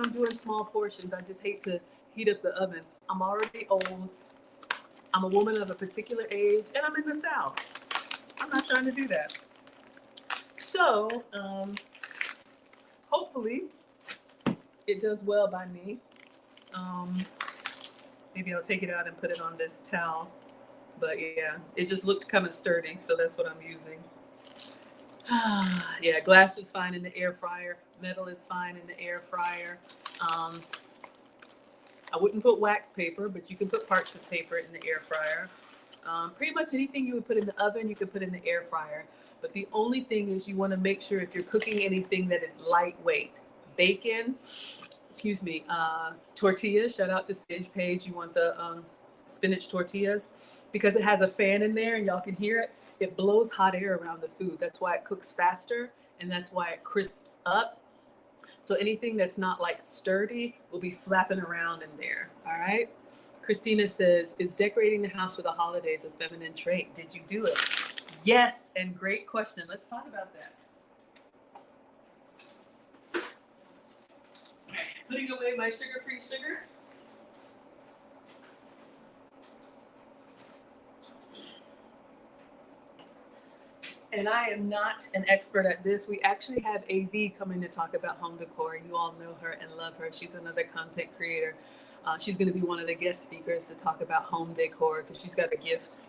I'm doing small portions, I just hate to heat up the oven. I'm already old. I'm a woman of a particular age, and I'm in the South. I'm not trying to do that. So hopefully it does well by me. Maybe I'll take it out and put it on this towel. But yeah, it just looked kind of sturdy, so that's what I'm using. Yeah, glass is fine in the air fryer. Metal is fine in the air fryer. I wouldn't put wax paper, but you can put parchment paper in the air fryer. Pretty much anything you would put in the oven, you could put in the air fryer. But the only thing is you want to make sure if you're cooking anything that is lightweight. Bacon, tortillas, shout out to Sage Page. You want the spinach tortillas, because it has a fan in there and y'all can hear it. It blows hot air around the food. That's why it cooks faster, and that's why it crisps up. So anything that's not like sturdy will be flapping around in there. All right. Christina says, is decorating the house for the holidays a feminine trait? Did you do it? Yes, and great question. Let's talk about that. Putting away my sugar-free sugar. And I am not an expert at this. We actually have AV coming to talk about home decor. You all know her and love her. She's another content creator. She's going to be one of the guest speakers to talk about home decor, because she's got a gift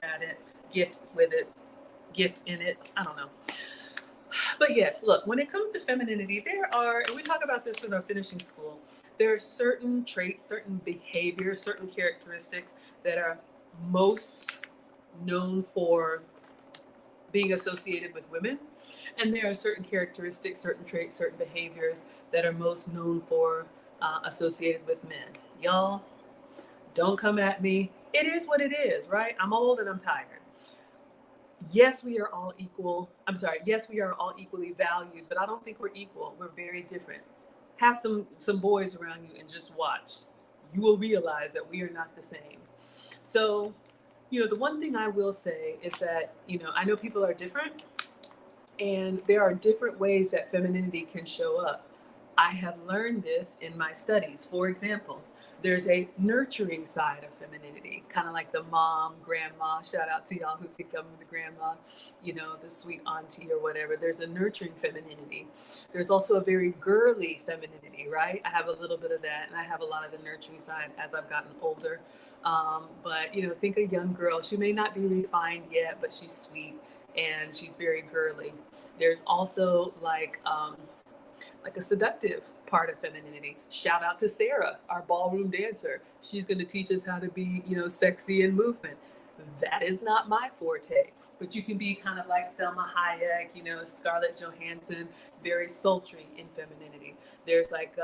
in it. I don't know. But yes, look, when it comes to femininity, and we talk about this in our finishing school, there are certain traits, certain behaviors, certain characteristics that are most known for being associated with women. And there are certain characteristics, certain traits, certain behaviors that are most known for associated with men. Y'all, don't come at me. It is what it is, right? I'm old and I'm tired. Yes, we are all equal. Yes, we are all equally valued, but I don't think we're equal. We're very different. Have some boys around you and just watch. You will realize that we are not the same. So, the one thing I will say is that, I know people are different, and there are different ways that femininity can show up. I have learned this in my studies. For example, there's a nurturing side of femininity, kind of like the mom, grandma. Shout out to y'all who think I'm the grandma, the sweet auntie or whatever. There's a nurturing femininity. There's also a very girly femininity, right? I have a little bit of that, and I have a lot of the nurturing side as I've gotten older. But think a young girl. She may not be refined yet, but she's sweet. and she's very girly. There's also like a seductive part of femininity. Shout out to Sarah, our ballroom dancer. She's going to teach us how to be, sexy in movement. That is not my forte. But you can be kind of like Selma Hayek, Scarlett Johansson, very sultry in femininity. There's like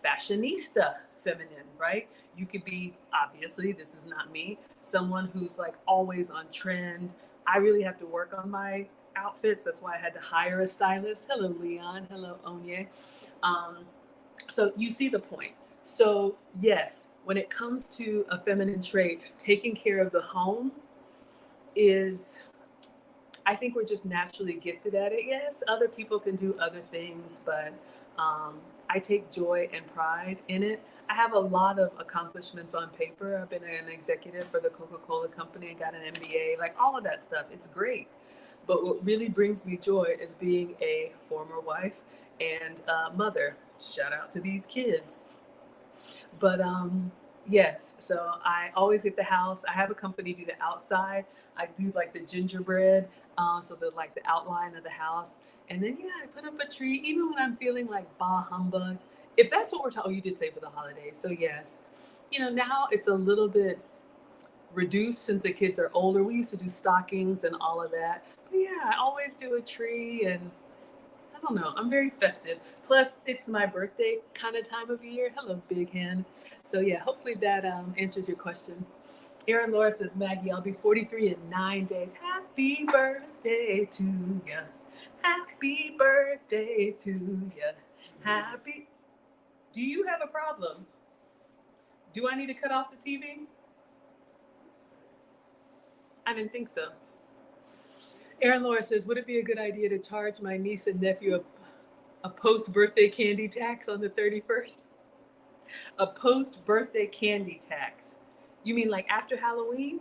fashionista feminine, right? You could be, obviously, this is not me, someone who's like always on trend. I really have to work on my outfits. That's why I had to hire a stylist. Hello, Leon. Hello, Onye. So you see the point. So yes, when it comes to a feminine trait, taking care of the home is, I think we're just naturally gifted at it. Yes, other people can do other things, but I take joy and pride in it. I have a lot of accomplishments on paper. I've been an executive for the Coca-Cola company and got an MBA, like all of that stuff. It's great. But what really brings me joy is being a former wife and mother. Shout out to these kids. But yes, so I always get the house. I have a company do the outside. I do like the gingerbread, so the like the outline of the house. And then I put up a tree, even when I'm feeling like bah humbug. If that's what we're talking, you did say for the holidays. So yes, now it's a little bit reduced since the kids are older. We used to do stockings and all of that. But I always do a tree, and I don't know, I'm very festive. Plus, it's my birthday kind of time of year. Hello, Big Hen. So hopefully that answers your question. Aaron Laura says, Maggie, I'll be 43 in 9 days. Happy birthday to ya. Happy birthday to ya. Happy. Do you have a problem? Do I need to cut off the TV? I didn't think so. Aaron Laura says, would it be a good idea to charge my niece and nephew a post-birthday candy tax on the 31st? A post-birthday candy tax. You mean like after Halloween?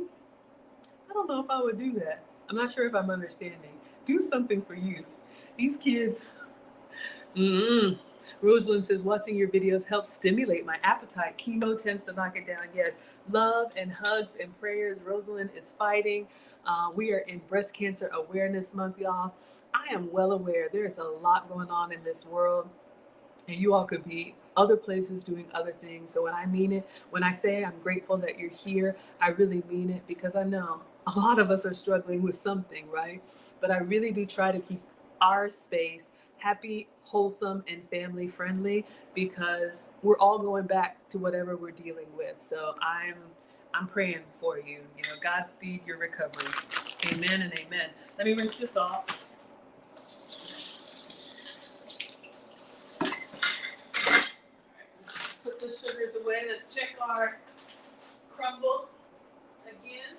I don't know if I would do that. I'm not sure if I'm understanding. Do something for you. These kids. Rosalind says, watching your videos helps stimulate my appetite. Chemo tends to knock it down. Yes. Love and hugs and prayers. Rosalind is fighting. We are in Breast Cancer Awareness Month, y'all. I am well aware there's a lot going on in this world, and you all could be other places doing other things. So when I mean it, when I say I'm grateful that you're here, I really mean it, because I know a lot of us are struggling with something, right? But I really do try to keep our space happy, wholesome, and family friendly, because we're all going back to whatever we're dealing with. So I'm praying for you. Godspeed your recovery. Amen and amen. Let me rinse this off. Put the sugars away. Let's check our crumble again.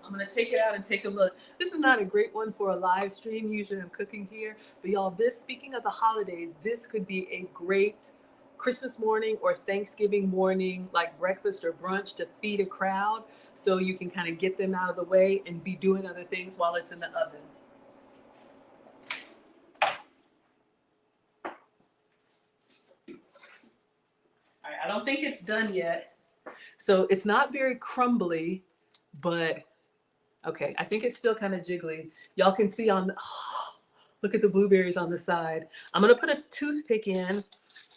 I'm gonna take it out and take a look. This is not a great one for a live stream. Usually I'm cooking here, but y'all, speaking of the holidays, this could be a great Christmas morning or Thanksgiving morning, like breakfast or brunch, to feed a crowd, so you can kind of get them out of the way and be doing other things while it's in the oven. All right, I don't think it's done yet. So it's not very crumbly, but okay, I think it's still kind of jiggly. Y'all can see look at the blueberries on the side. I'm gonna put a toothpick in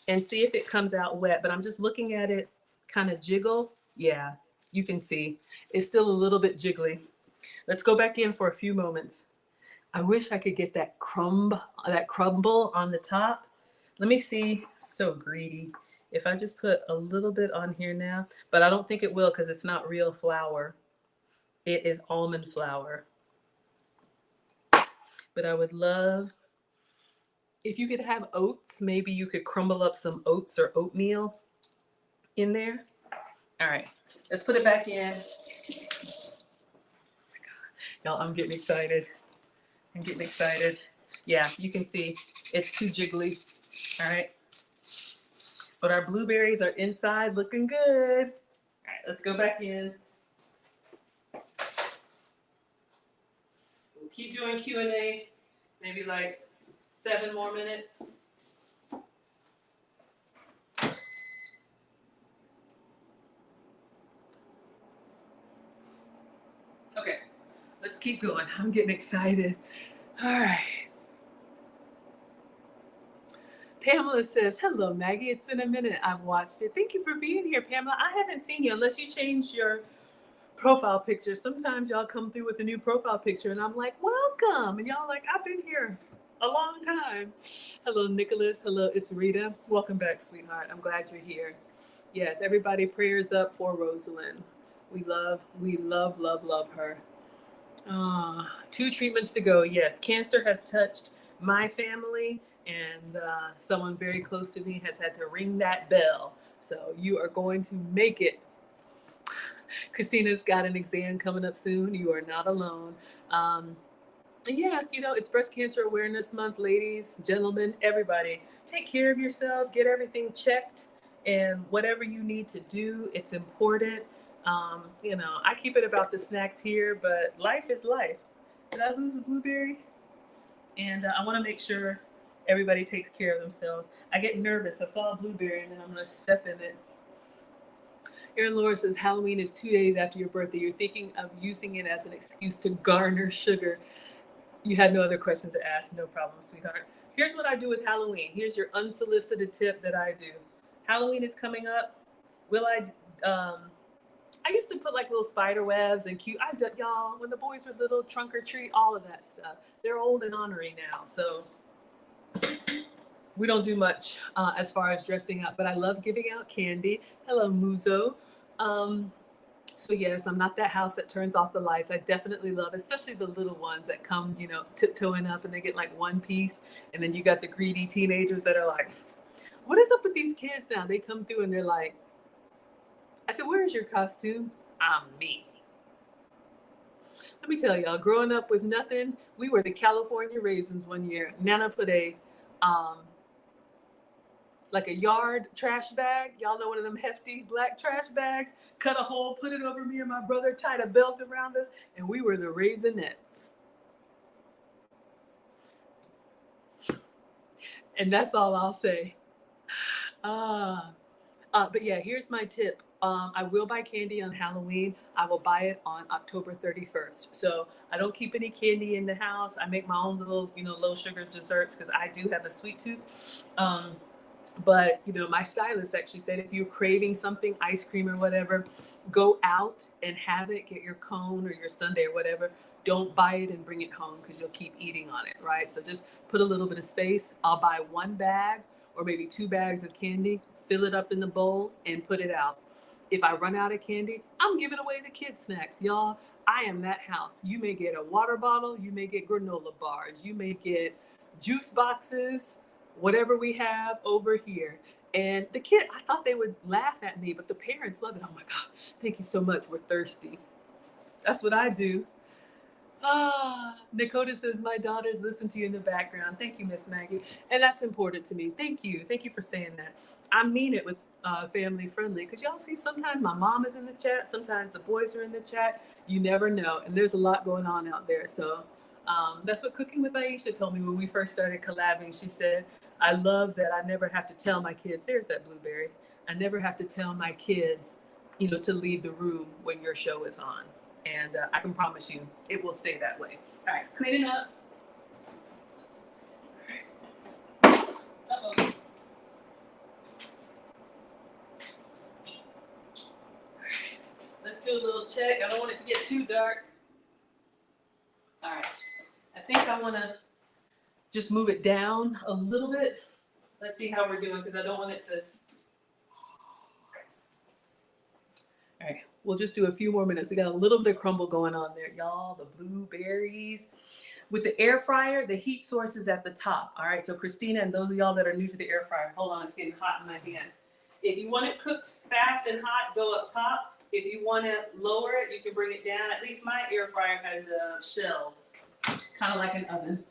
and see if it comes out wet, but I'm just looking at it kind of jiggle. Yeah, you can see it's still a little bit jiggly. Let's go back in for a few moments. I wish I could get that crumble on the top. Let me see. So greedy. If I just put a little bit on here now, but I don't think it will, because it's not real flour. It is almond flour. But I would love if you could have oats. Maybe you could crumble up some oats or oatmeal in there. All right, let's put it back in. Y'all, I'm getting excited. Yeah, you can see it's too jiggly. All right. But our blueberries are inside, looking good. All right, let's go back in. We'll keep doing Q&A, maybe like 7 more minutes. keep going. I'm getting excited. All right. Pamela says, hello, Maggie. It's been a minute. I've watched it. Thank you for being here, Pamela. I haven't seen you unless you changed your profile picture. Sometimes y'all come through with a new profile picture and I'm like, welcome. And y'all like, I've been here a long time. Hello, Nicholas. Hello, it's Rita. Welcome back, sweetheart. I'm glad you're here. Yes, everybody prayers up for Rosalind. We love her. 2 treatments to go. Yes, cancer has touched my family, and someone very close to me has had to ring that bell. So you are going to make it. Christina's got an exam coming up soon. You are not alone. And yeah, it's Breast Cancer Awareness Month, ladies, gentlemen, everybody. Take care of yourself, get everything checked, and whatever you need to do, it's important. I keep it about the snacks here, but life is life. Did I lose a blueberry? And I want to make sure everybody takes care of themselves. I get nervous. I saw a blueberry and then I'm going to step in it. Erin Laura says, Halloween is 2 days after your birthday. You're thinking of using it as an excuse to garner sugar. You had no other questions to ask. No problem, sweetheart. Here's what I do with Halloween. Here's your unsolicited tip that I do. Halloween is coming up. I used to put like little spider webs and cute. Y'all, when the boys were little, trunk or treat, all of that stuff. They're old and ornery now, so we don't do much as far as dressing up. But I love giving out candy. Hello, Muzo. So yes, I'm not that house that turns off the lights. I definitely love, especially the little ones that come, tiptoeing up and they get like one piece. And then you got the greedy teenagers that are like, what is up with these kids now? They come through and they're like, I said, where is your costume? I'm me. Let me tell y'all, growing up with nothing, we were the California Raisins one year. Nana put a yard trash bag. Y'all know one of them hefty black trash bags. Cut a hole, put it over me and my brother, tied a belt around us, and we were the Raisinets. And that's all I'll say. But yeah, here's my tip. I will buy candy on Halloween. I will buy it on October 31st. So I don't keep any candy in the house. I make my own little, low sugar desserts because I do have a sweet tooth. But, my stylist actually said if you're craving something, ice cream or whatever, go out and have it, get your cone or your sundae or whatever. Don't buy it and bring it home because you'll keep eating on it, right? So just put a little bit of space. I'll buy 1 bag or maybe 2 bags of candy, fill it up in the bowl and put it out. If I run out of candy, I'm giving away the kids' snacks. Y'all, I am that house. You may get a water bottle, you may get granola bars, you may get juice boxes, whatever we have over here. And the kid, I thought they would laugh at me, but the parents love it. Oh my God, thank you so much. We're thirsty. That's what I do. Dakota says, my daughters listen to you in the background. Thank you, Miss Maggie. And that's important to me. Thank you. Thank you for saying that. I mean it with family friendly, because y'all see sometimes my mom is in the chat. Sometimes the boys are in the chat. You never know. And there's a lot going on out there. So that's what Cooking with Aisha told me when we first started collabing. She said, I love that I never have to tell my kids, there's that blueberry. I never have to tell my kids, to leave the room when your show is on. And I can promise you, it will stay that way. All right, cleaning up. Uh-oh. Let's do a little check. I don't want it to get too dark. All right. I think I want to just move it down a little bit. Let's see how we're doing because I don't want it to. All right. We'll just do a few more minutes. We got a little bit of crumble going on there, y'all. The blueberries. With the air fryer, the heat source is at the top. All right. So Christina and those of y'all that are new to the air fryer, hold on. It's getting hot in my hand. If you want it cooked fast and hot, go up top. If you want to lower it, you can bring it down. At least my air fryer has shelves, kind of like an oven.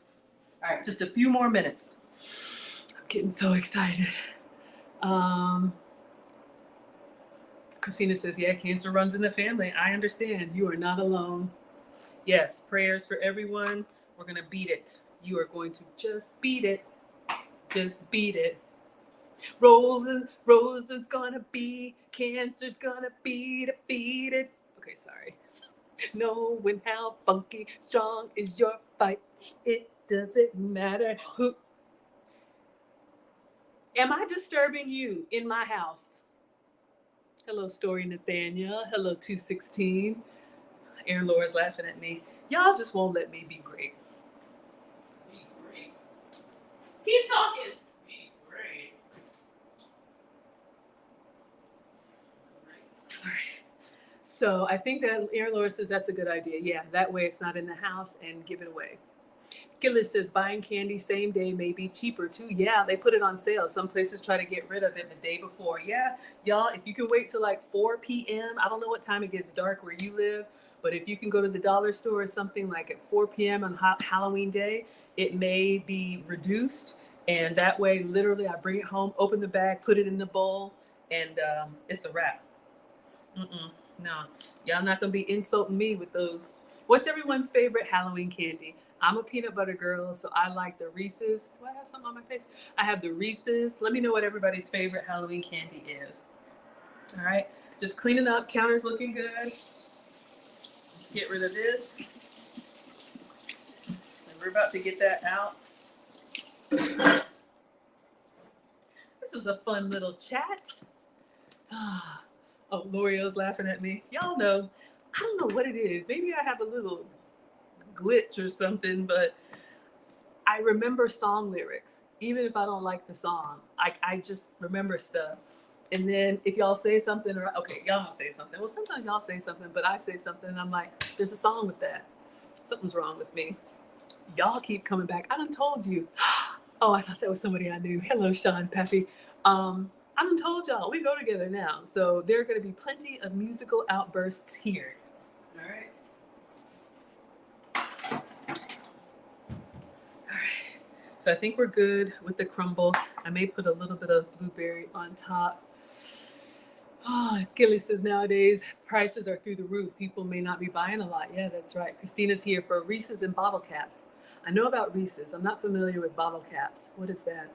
All right, just a few more minutes. I'm getting so excited. Christina says, yeah, cancer runs in the family. I understand. You are not alone. Yes, prayers for everyone. We're going to beat it. You are going to just beat it. Just beat it. Rosalind's gonna be, cancer's gonna beat it. Okay, sorry. Knowing how funky strong is your fight. It doesn't matter who. Am I disturbing you in my house? Hello, Story Nathaniel. Hello, 216. Aaron Laura's laughing at me. Y'all just won't let me be great. Be great. Keep talking. Be great. All right. So I think that Aaron Laura says that's a good idea. Yeah, that way it's not in the house and give it away. Gillis says buying candy same day may be cheaper too. Yeah, they put it on sale. Some places try to get rid of it the day before. Yeah, y'all, if you can wait till like 4 p.m., I don't know what time it gets dark where you live, but if you can go to the dollar store or something like at 4 p.m. on Halloween day, it may be reduced. And that way, literally, I bring it home, open the bag, put it in the bowl, and it's a wrap. No, y'all not gonna be insulting me with those. What's everyone's favorite Halloween candy? I'm a peanut butter girl, so I like the Reese's. Do I have something on my face? I have the Reese's. Let me know what everybody's favorite Halloween candy is. All right, just cleaning up. Counter's looking good. Get rid of this. And we're about to get that out. This is a fun little chat. Oh, L'Oreal's laughing at me. Y'all know, I don't know what it is. Maybe I have a little glitch or something, but I remember song lyrics. Even if I don't like the song, I just remember stuff. And then if y'all say something, or okay, y'all don't say something. Well, sometimes y'all say something, but I say something and I'm like, there's a song with that. Something's wrong with me. Y'all keep coming back. I done told you. Oh, I thought that was somebody I knew. Hello, Sean Peppy. I done told y'all, we go together now. So there are going to be plenty of musical outbursts here. All right. All right. So I think we're good with the crumble. I may put a little bit of blueberry on top. Oh, Gilly says nowadays prices are through the roof. People may not be buying a lot. Yeah, that's right. Christina's here for Reese's and bottle caps. I know about Reese's. I'm not familiar with bottle caps. What is that?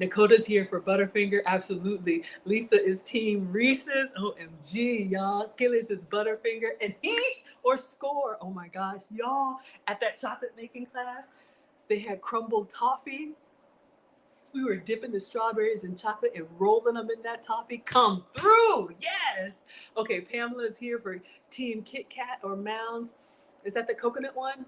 Nakota's here for Butterfinger. Absolutely. Lisa is team Reese's. OMG, y'all. Gillis is Butterfinger. And eat or score. Oh my gosh, y'all. At that chocolate making class, they had crumbled toffee. We were dipping the strawberries in chocolate and rolling them in that toffee. Come through. Yes. Okay, Pamela is here for team Kit Kat or Mounds. Is that the coconut one?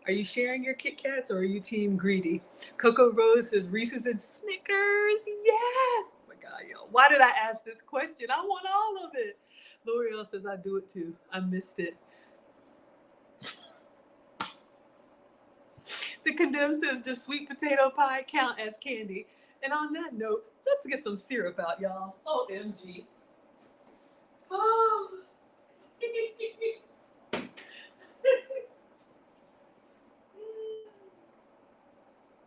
Are you sharing your Kit Kats or are you team greedy? Coco Rose says Reese's and Snickers. Yes. Oh my God, yo. Why did I ask this question? I want all of it. L'Oreal says I do it too. I missed it. The Condemned says, does sweet potato pie count as candy? And on that note, let's get some syrup out, y'all. OMG. Oh.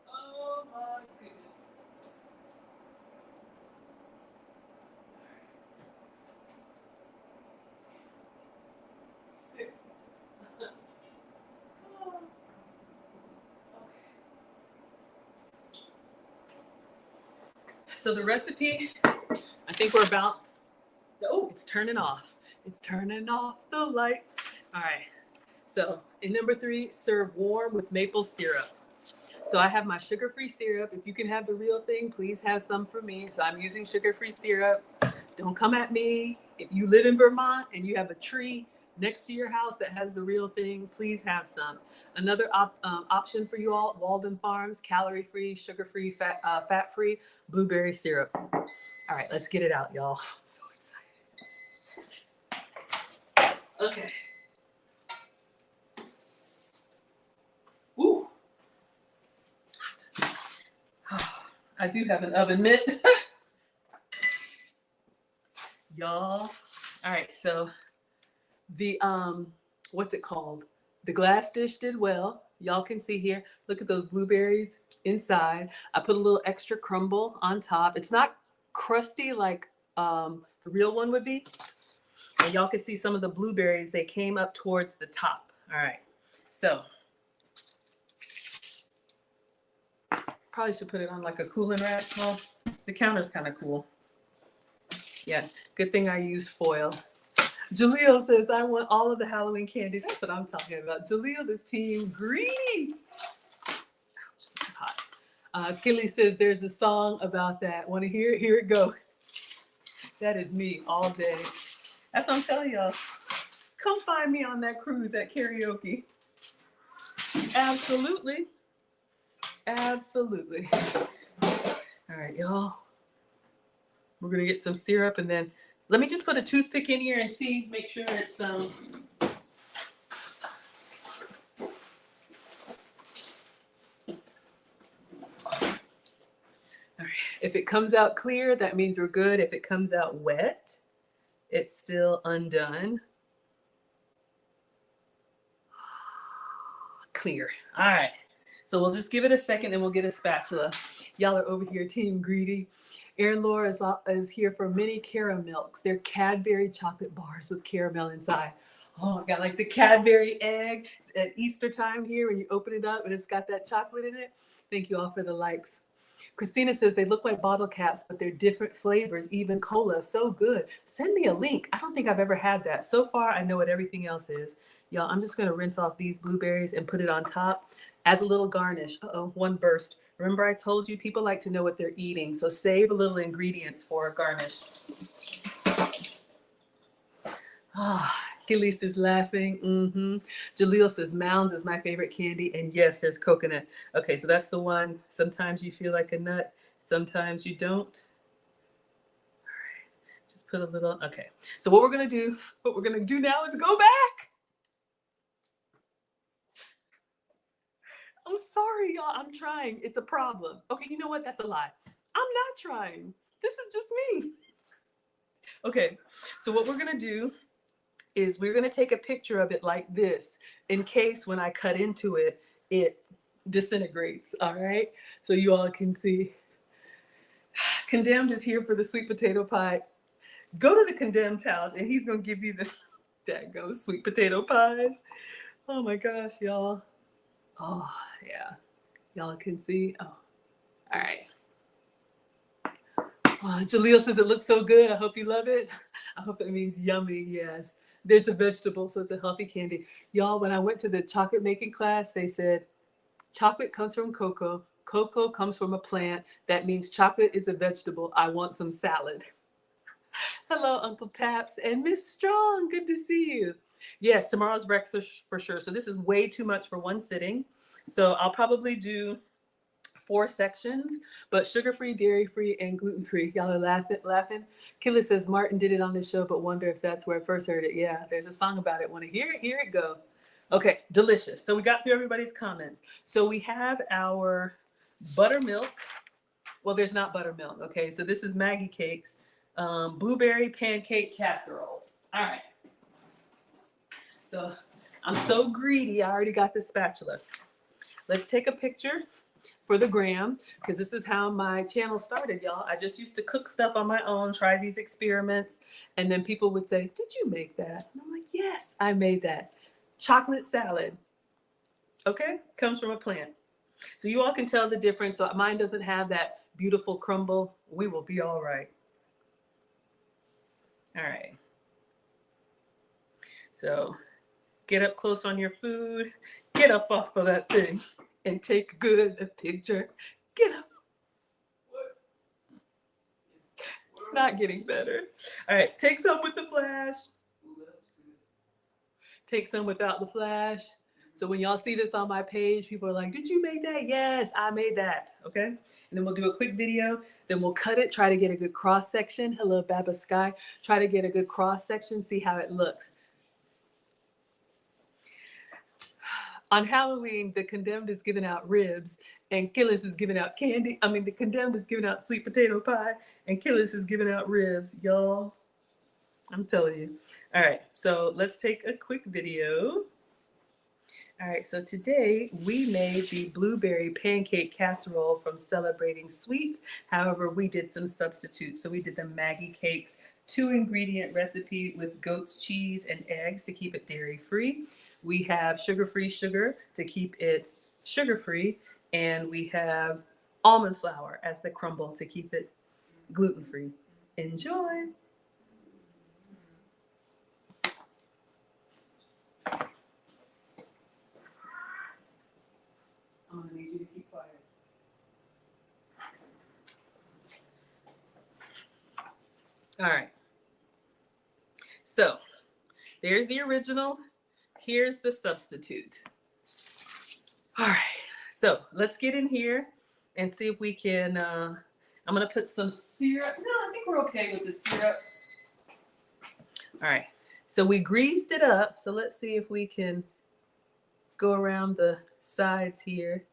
Oh my goodness. So the recipe, I think we're about, oh, it's turning off. It's turning off the lights. All right. So in number 3, serve warm with maple syrup. So I have my sugar-free syrup. If you can have the real thing, please have some for me. So I'm using sugar-free syrup. Don't come at me. If you live in Vermont and you have a tree next to your house that has the real thing, please have some. Another option for you all, Walden Farms, calorie-free, sugar-free, fat-free blueberry syrup. All right, let's get it out, y'all. I'm so excited. Okay. Ooh. I do have an oven mitt. Y'all. All right, so the what's it called? The glass dish did well. Y'all can see here. Look at those blueberries inside. I put a little extra crumble on top. It's not crusty like the real one would be. And y'all can see some of the blueberries, they came up towards the top. All right. So probably should put it on like a cooling rack. Well, the counter's kind of cool. Yeah, good thing I used foil. Jaleel says, I want all of the Halloween candy. That's what I'm talking about. Jaleel is team greedy. Ouch, that's hot. Kelly says, there's a song about that. Want to hear it? Here it go. That is me all day. That's what I'm telling y'all. Come find me on that cruise at karaoke. Absolutely. Absolutely. All right, y'all. We're going to get some syrup and then let me just put a toothpick in here and see, make sure it's All right. If it comes out clear, that means we're good. If it comes out wet, it's still undone. Clear. All right. So we'll just give it a second and we'll get a spatula. Y'all are over here, team greedy. Erin Laura is here for mini caramels. They're Cadbury chocolate bars with caramel inside. Oh, I got like the Cadbury egg at Easter time here when you open it up and it's got that chocolate in it. Thank you all for the likes. Christina says they look like bottle caps, but they're different flavors, even cola. So good. Send me a link. I don't think I've ever had that. So far, I know what everything else is. Y'all, I'm just going to rinse off these blueberries and put it on top as a little garnish. Uh-oh, one burst. Remember I told you people like to know what they're eating, so save a little ingredients for a garnish. Kelly is laughing. Jaleel says Mounds is my favorite candy, and yes, there's coconut. Okay, so that's the one. Sometimes you feel like a nut, sometimes you don't. All right, just put a little. Okay, so what we're gonna do now is go back. I'm sorry, y'all. I'm trying. It's a problem. Okay, you know what? That's a lie. I'm not trying. This is just me. Okay, so what we're gonna do is we're gonna take a picture of it like this in case when I cut into it, it disintegrates, all right? So you all can see. Condemned is here for the sweet potato pie. Go to the Condemned house and he's gonna give you the daggone sweet potato pies. Oh my gosh, y'all. Oh, yeah. Y'all can see. Oh, all right. Oh, Jaleel says it looks so good. I hope you love it. I hope it means yummy. Yes. There's a vegetable, so it's a healthy candy. Y'all, when I went to the chocolate making class, they said chocolate comes from cocoa. Cocoa comes from a plant. That means chocolate is a vegetable. I want some salad. Hello, Uncle Taps and Miss Strong. Good to see you. Yes, tomorrow's breakfast for sure. So this is way too much for one sitting. So I'll probably do 4 sections, but sugar-free, dairy-free, and gluten-free. Y'all are laughing. Killa says Martin did it on his show, but wonder if that's where I first heard it. Yeah, there's a song about it. Want to hear it? Here it go. Okay, delicious. So we got through everybody's comments. So we have our buttermilk. Well, there's not buttermilk. Okay, so this is Maggie cakes. Blueberry pancake casserole. All right. So I'm so greedy. I already got the spatula. Let's take a picture for the gram, because this is how my channel started, y'all. I just used to cook stuff on my own, try these experiments, and then people would say, did you make that? And I'm like, yes, I made that. Chocolate salad, okay? Comes from a plant. So you all can tell the difference. So mine doesn't have that beautiful crumble. We will be all right. All right. So get up close on your food. Get up off of that thing and take a picture. Get up. It's not getting better. All right, take some with the flash. Take some without the flash. So when y'all see this on my page, people are like, did you make that? Yes, I made that, okay? And then we'll do a quick video. Then we'll cut it, try to get a good cross section. Hello, Baba Sky. Try to get a good cross section, see how it looks. On Halloween, the Condemned is giving out ribs and Killis is giving out candy. I mean, the Condemned is giving out sweet potato pie and Killis is giving out ribs. Y'all, I'm telling you. All right, so let's take a quick video. All right, so today we made the blueberry pancake casserole from Celebrating Sweets. However, we did some substitutes. So we did the Maggie cakes, 2-ingredient recipe with goat's cheese and eggs to keep it dairy-free. We have sugar-free sugar to keep it sugar-free. And we have almond flour as the crumble to keep it gluten-free. Enjoy. All right. So there's the original. Here's the substitute. All right. So let's get in here and see if we can. I'm going to put some syrup. No, I think we're okay with the syrup. All right. So we greased it up. So let's see if we can go around the sides here.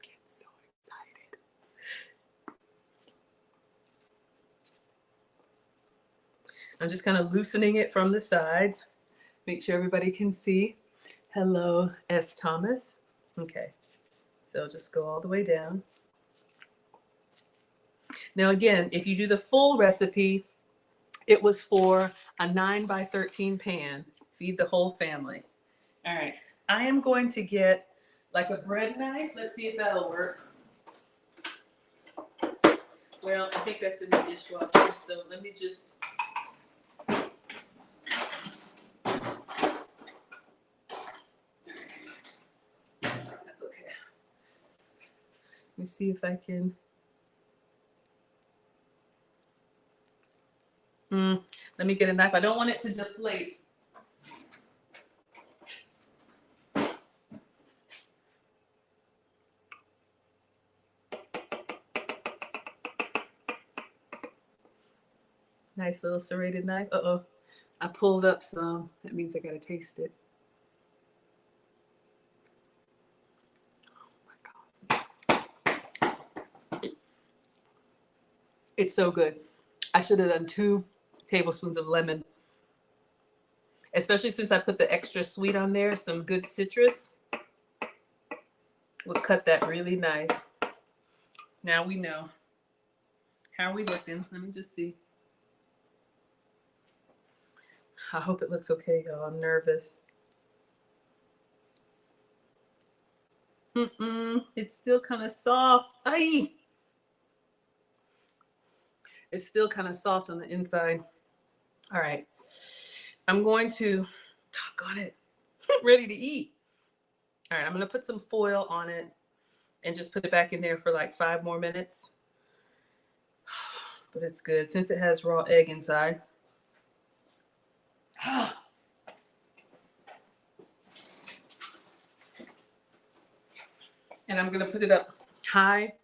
Get so excited. I'm just kind of loosening it from the sides. Make sure everybody can see. Hello, S. Thomas. Okay. So just go all the way down. Now again, if you do the full recipe, it was for a 9 by 13 pan. Feed the whole family. All right. I am going to get like a bread knife. Let's see if that'll work. Well, I think that's in the dishwasher. So let me just. That's okay. Let me see if I can. Let me get a knife. I don't want it to deflate. Nice little serrated knife. Uh-oh. I pulled up some. That means I gotta taste it. Oh my God. It's so good. I should have done 2 tablespoons of lemon. Especially since I put the extra sweet on there, some good citrus will cut that really nice. Now we know. How are we looking? Let me just see. I hope it looks okay, y'all. I'm nervous. It's still kind of soft. Ay! It's still kind of soft on the inside. All right. I'm going to, doggone it, ready to eat. All right, I'm going to put some foil on it and just put it back in there for like 5 more minutes. But it's good since it has raw egg inside. And I'm going to put it up high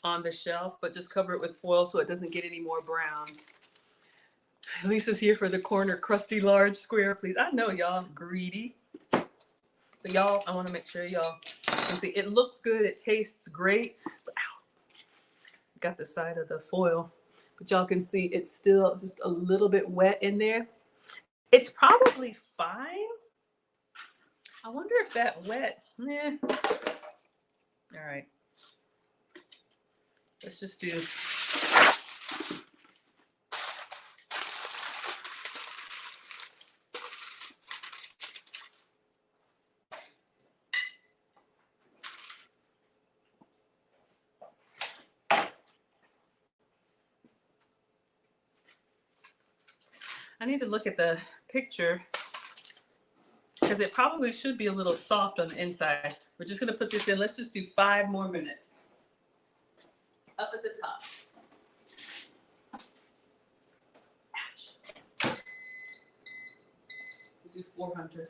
on the shelf, but just cover it with foil so it doesn't get any more brown. Lisa's here for the corner crusty large square, please. I know y'all greedy. But y'all, I want to make sure y'all can see. It looks good. It tastes great. But, ow, got the side of the foil. But y'all can see it's still just a little bit wet in there. It's probably fine. I wonder if that wet. All right. Let's just do. I need to look at the picture because it probably should be a little soft on the inside. We're just going to put this in. Let's just do 5 more minutes. Up at the top. Ouch. We'll do 400.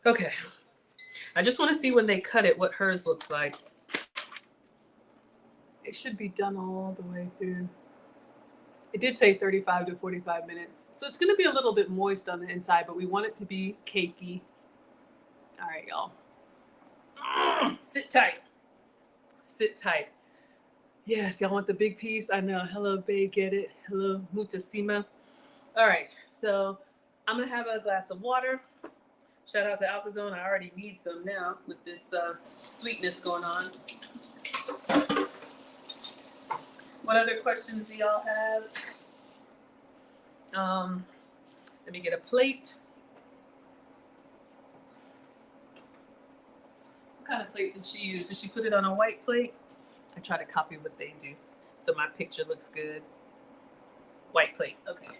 Okay. I just want to see when they cut it what hers looks like. It should be done all the way through. It did say 35 to 45 minutes. So it's going to be a little bit moist on the inside, but we want it to be cakey. All right, y'all. Sit tight. Sit tight. Yes, y'all want the big piece? I know. Hello, Bay, get it. Hello, Mutasima. All right, so I'm going to have a glass of water. Shout out to Alkazone. I already need some now with this sweetness going on. What other questions do y'all have? Let me get a plate. What kind of plate did she use? Did she put it on a white plate? I try to copy what they do, so my picture looks good. White plate, okay.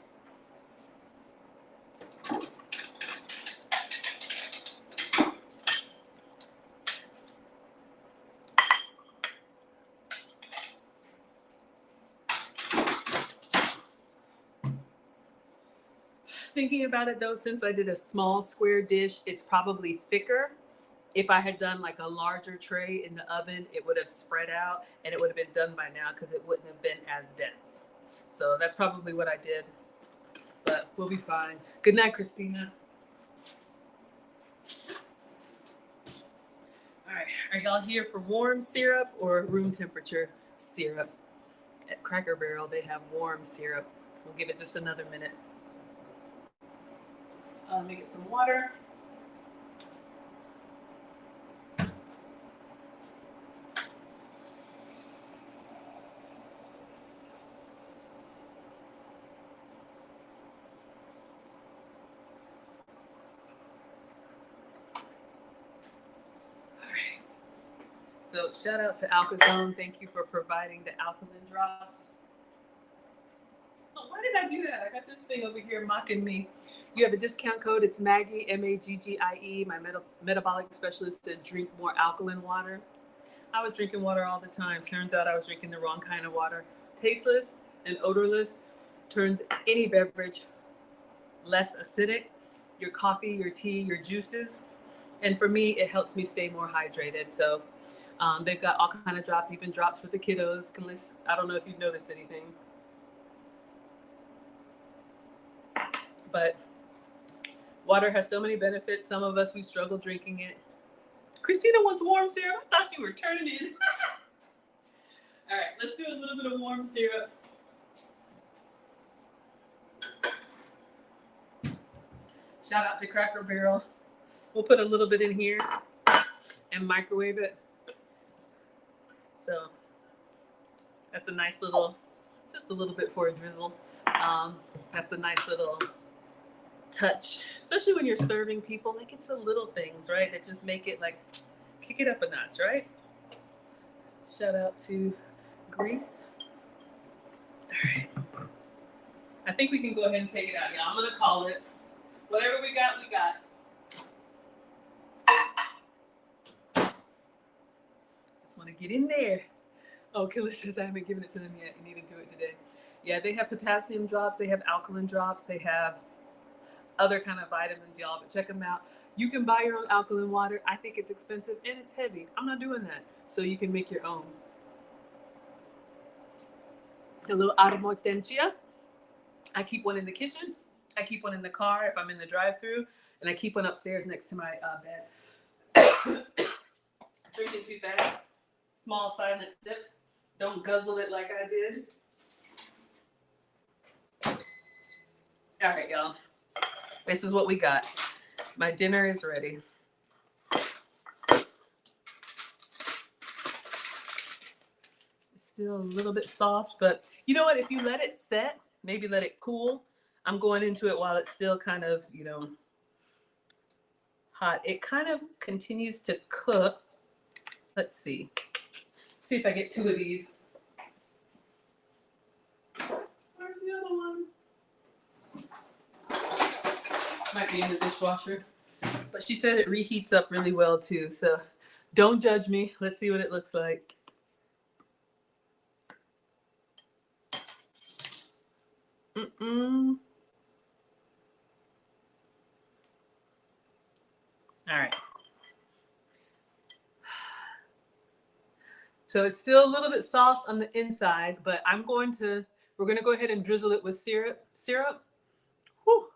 thinking about it though, since I did a small square dish, it's probably thicker. If I had done like a larger tray in the oven, it would have spread out and it would have been done by now because it wouldn't have been as dense. So that's probably what I did, but we'll be fine. Good night, Christina. All right, are y'all here for warm syrup or room temperature syrup? At Cracker Barrel, they have warm syrup. We'll give it just another minute. Let me get some water. So shout out to Alkazone. Thank you for providing the alkaline drops. Oh, why did I do that? I got this thing over here mocking me. You have a discount code. It's Maggie, M-A-G-G-I-E. My metabolic specialist said drink more alkaline water. I was drinking water all the time. Turns out I was drinking the wrong kind of water. Tasteless and odorless turns any beverage less acidic. Your coffee, your tea, your juices. And for me, it helps me stay more hydrated. So they've got all kind of drops, even drops for the kiddos. I don't know if you've noticed anything. But water has so many benefits. Some of us, we struggle drinking it. Christina wants warm syrup. I thought you were turning in. All right, let's do a little bit of warm syrup. Shout out to Cracker Barrel. We'll put a little bit in here and microwave it. So that's a nice little, just a little bit for a drizzle. That's a nice little touch, especially when you're serving people. Like, it's the little things, right, that just make it like kick it up a notch, right? Shout out to Grease. All right, I think we can go ahead and take it out, y'all. I'm gonna call it. Whatever we got, we got. Just want to get in there. Oh, Killer says I haven't given it to them yet. You need to do it today. Yeah, they have potassium drops. They have alkaline drops. They have other kind of vitamins, y'all. But check them out. You can buy your own alkaline water. I think it's expensive and it's heavy. I'm not doing that. So you can make your own. A little Armortensia. I keep one in the kitchen. I keep one in the car if I'm in the drive-thru, and I keep one upstairs next to my bed. Drinking too fast. Small silent sips. Don't guzzle it like I did. All right, y'all. This is what we got. My dinner is ready. It's still a little bit soft, but you know what? If you let it set, maybe let it cool. I'm going into it while it's still kind of, you know, hot. It kind of continues to cook. Let's see. See if I get 2 of these. Where's the other one? Might be in the dishwasher. But she said it reheats up really well too. So don't judge me. Let's see what it looks like. All right. So it's still a little bit soft on the inside, but we're going to go ahead and drizzle it with syrup. Whew.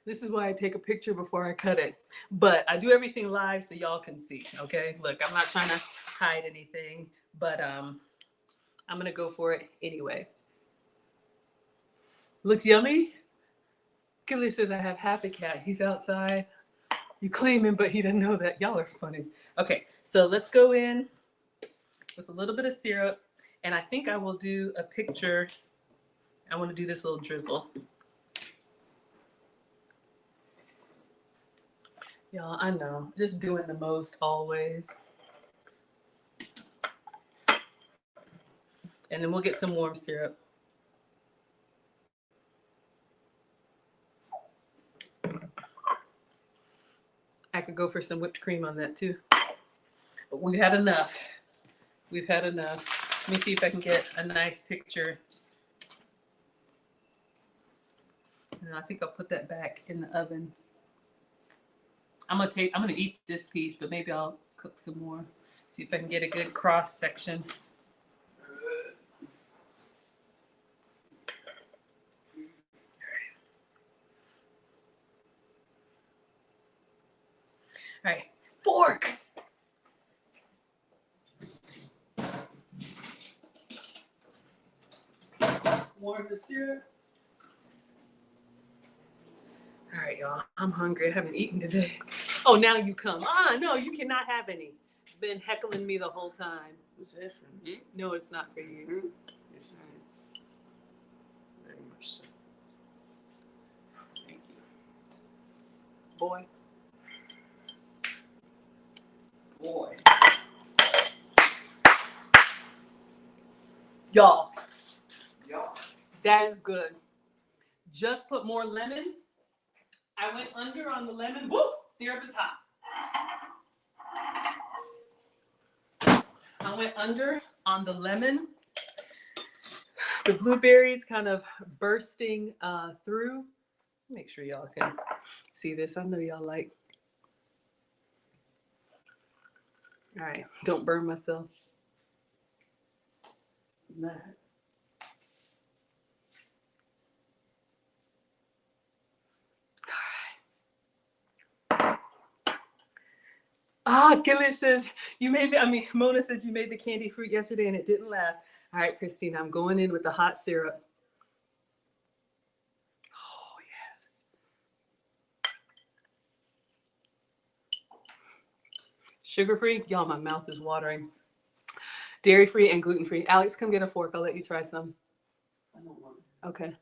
This is why I take a picture before I cut it. But I do everything live so y'all can see, okay? Look, I'm not trying to hide anything, but I'm gonna go for it anyway. Looks yummy. Kelly says I have half a cat. He's outside. You claim him, but he doesn't know that. Y'all are funny. Okay, so let's go in with a little bit of syrup. And I think I will do a picture. I want to do this little drizzle. Y'all, I know. Just doing the most always. And then we'll get some warm syrup. I could go for some whipped cream on that too. But we've had enough. We've had enough. Let me see if I can get a nice picture And I think I'll put that back in the oven. I'm gonna eat this piece, but maybe I'll cook some more. See if I can get a good cross section. All right, fork. More of the syrup. All right, y'all. I'm hungry. I haven't eaten today. Oh, now you come. No, you cannot have any. You've been heckling me the whole time. Is that for me? No, it's not for you. Mm-hmm. Yes, it is. Very much so. Thank you. Boy. Boy. Y'all, Y'all. that is good. Just put more lemon. I went under on the lemon. Woo! Syrup is hot. I went under on the lemon. The blueberries kind of bursting through. Make sure y'all can see this. I know y'all like. All right, don't burn myself. Nah. Kelly says Mona said you made the candy fruit yesterday and it didn't last. All right, Christina, I'm going in with the hot syrup. Oh, yes. Sugar-free? Y'all, my mouth is watering. Dairy-free and gluten-free. Alex, come get a fork. I'll let you try some. I don't want it. Okay.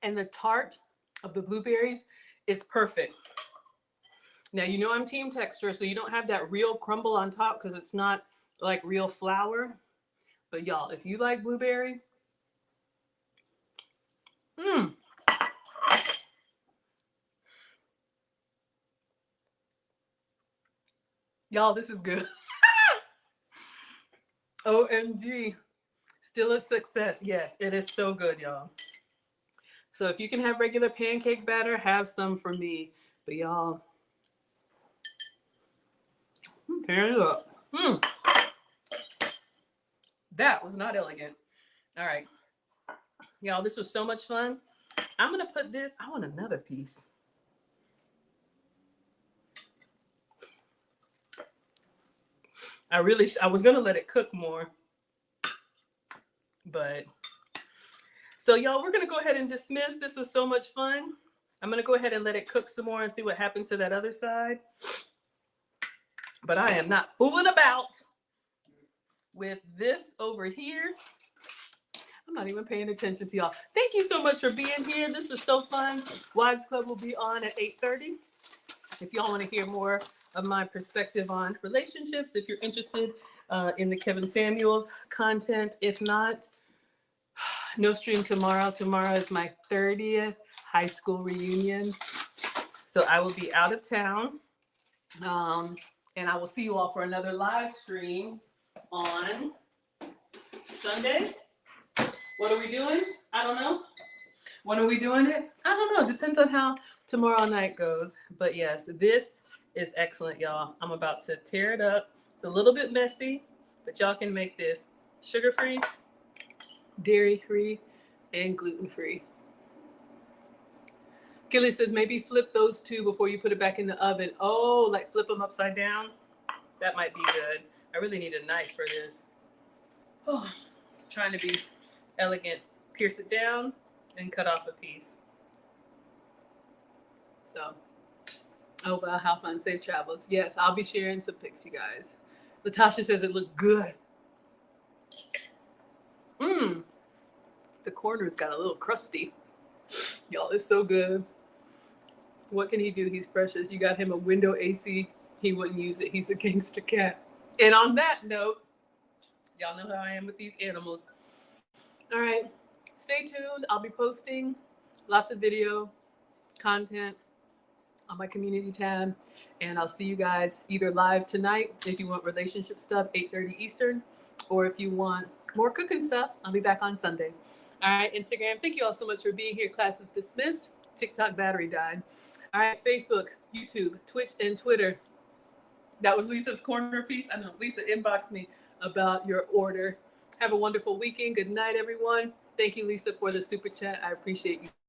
And the tart of the blueberries is perfect. Now, you know I'm team texture, so you don't have that real crumble on top because it's not like real flour. But y'all, if you like blueberry, y'all, this is good. OMG. Still a success. Yes, it is so good, y'all. So if you can have regular pancake batter, have some for me. But y'all, tear it up. That was not elegant. All right. Y'all, this was so much fun. I'm going to put this, I want another piece. I was going to let it cook more. But, so y'all, we're going to go ahead and dismiss. This was so much fun. I'm going to go ahead and let it cook some more and see what happens to that other side. But I am not fooling about with this over here. I'm not even paying attention to y'all. Thank you so much for being here. This was so fun. Wives Club will be on at 8:30. If y'all want to hear more of my perspective on relationships, if you're interested in the Kevin Samuels content. If not, no stream tomorrow. Tomorrow is my 30th high school reunion. So I will be out of town. And I will see you all for another live stream on Sunday. What are we doing? I don't know. When are we doing it? I don't know. Depends on how tomorrow night goes. But yes, this is excellent, y'all. I'm about to tear it up. It's a little bit messy, but y'all can make this sugar-free, dairy-free, and gluten-free. Kelly says maybe flip those two before you put it back in the oven. Oh, like flip them upside down? That might be good. I really need a knife for this. Oh, trying to be elegant. Pierce it down and cut off a piece. So, oh wow, how fun. Safe travels. Yes, I'll be sharing some pics, you guys. Latasha says it looked good. The corner's got a little crusty. Y'all, it's so good. What can he do? He's precious. You got him a window AC. He wouldn't use it. He's a gangster cat. And on that note, y'all know how I am with these animals. All right, stay tuned. I'll be posting lots of video content on my community tab. And I'll see you guys either live tonight if you want relationship stuff, 8:30 Eastern, or if you want more cooking stuff, I'll be back on Sunday. All right, Instagram, thank you all so much for being here. Class is dismissed. TikTok battery died. All right, Facebook, YouTube, Twitch, and Twitter. That was Lisa's corner piece. I know Lisa inboxed me about your order. Have a wonderful weekend. Good night, everyone. Thank you, Lisa, for the super chat. I appreciate you.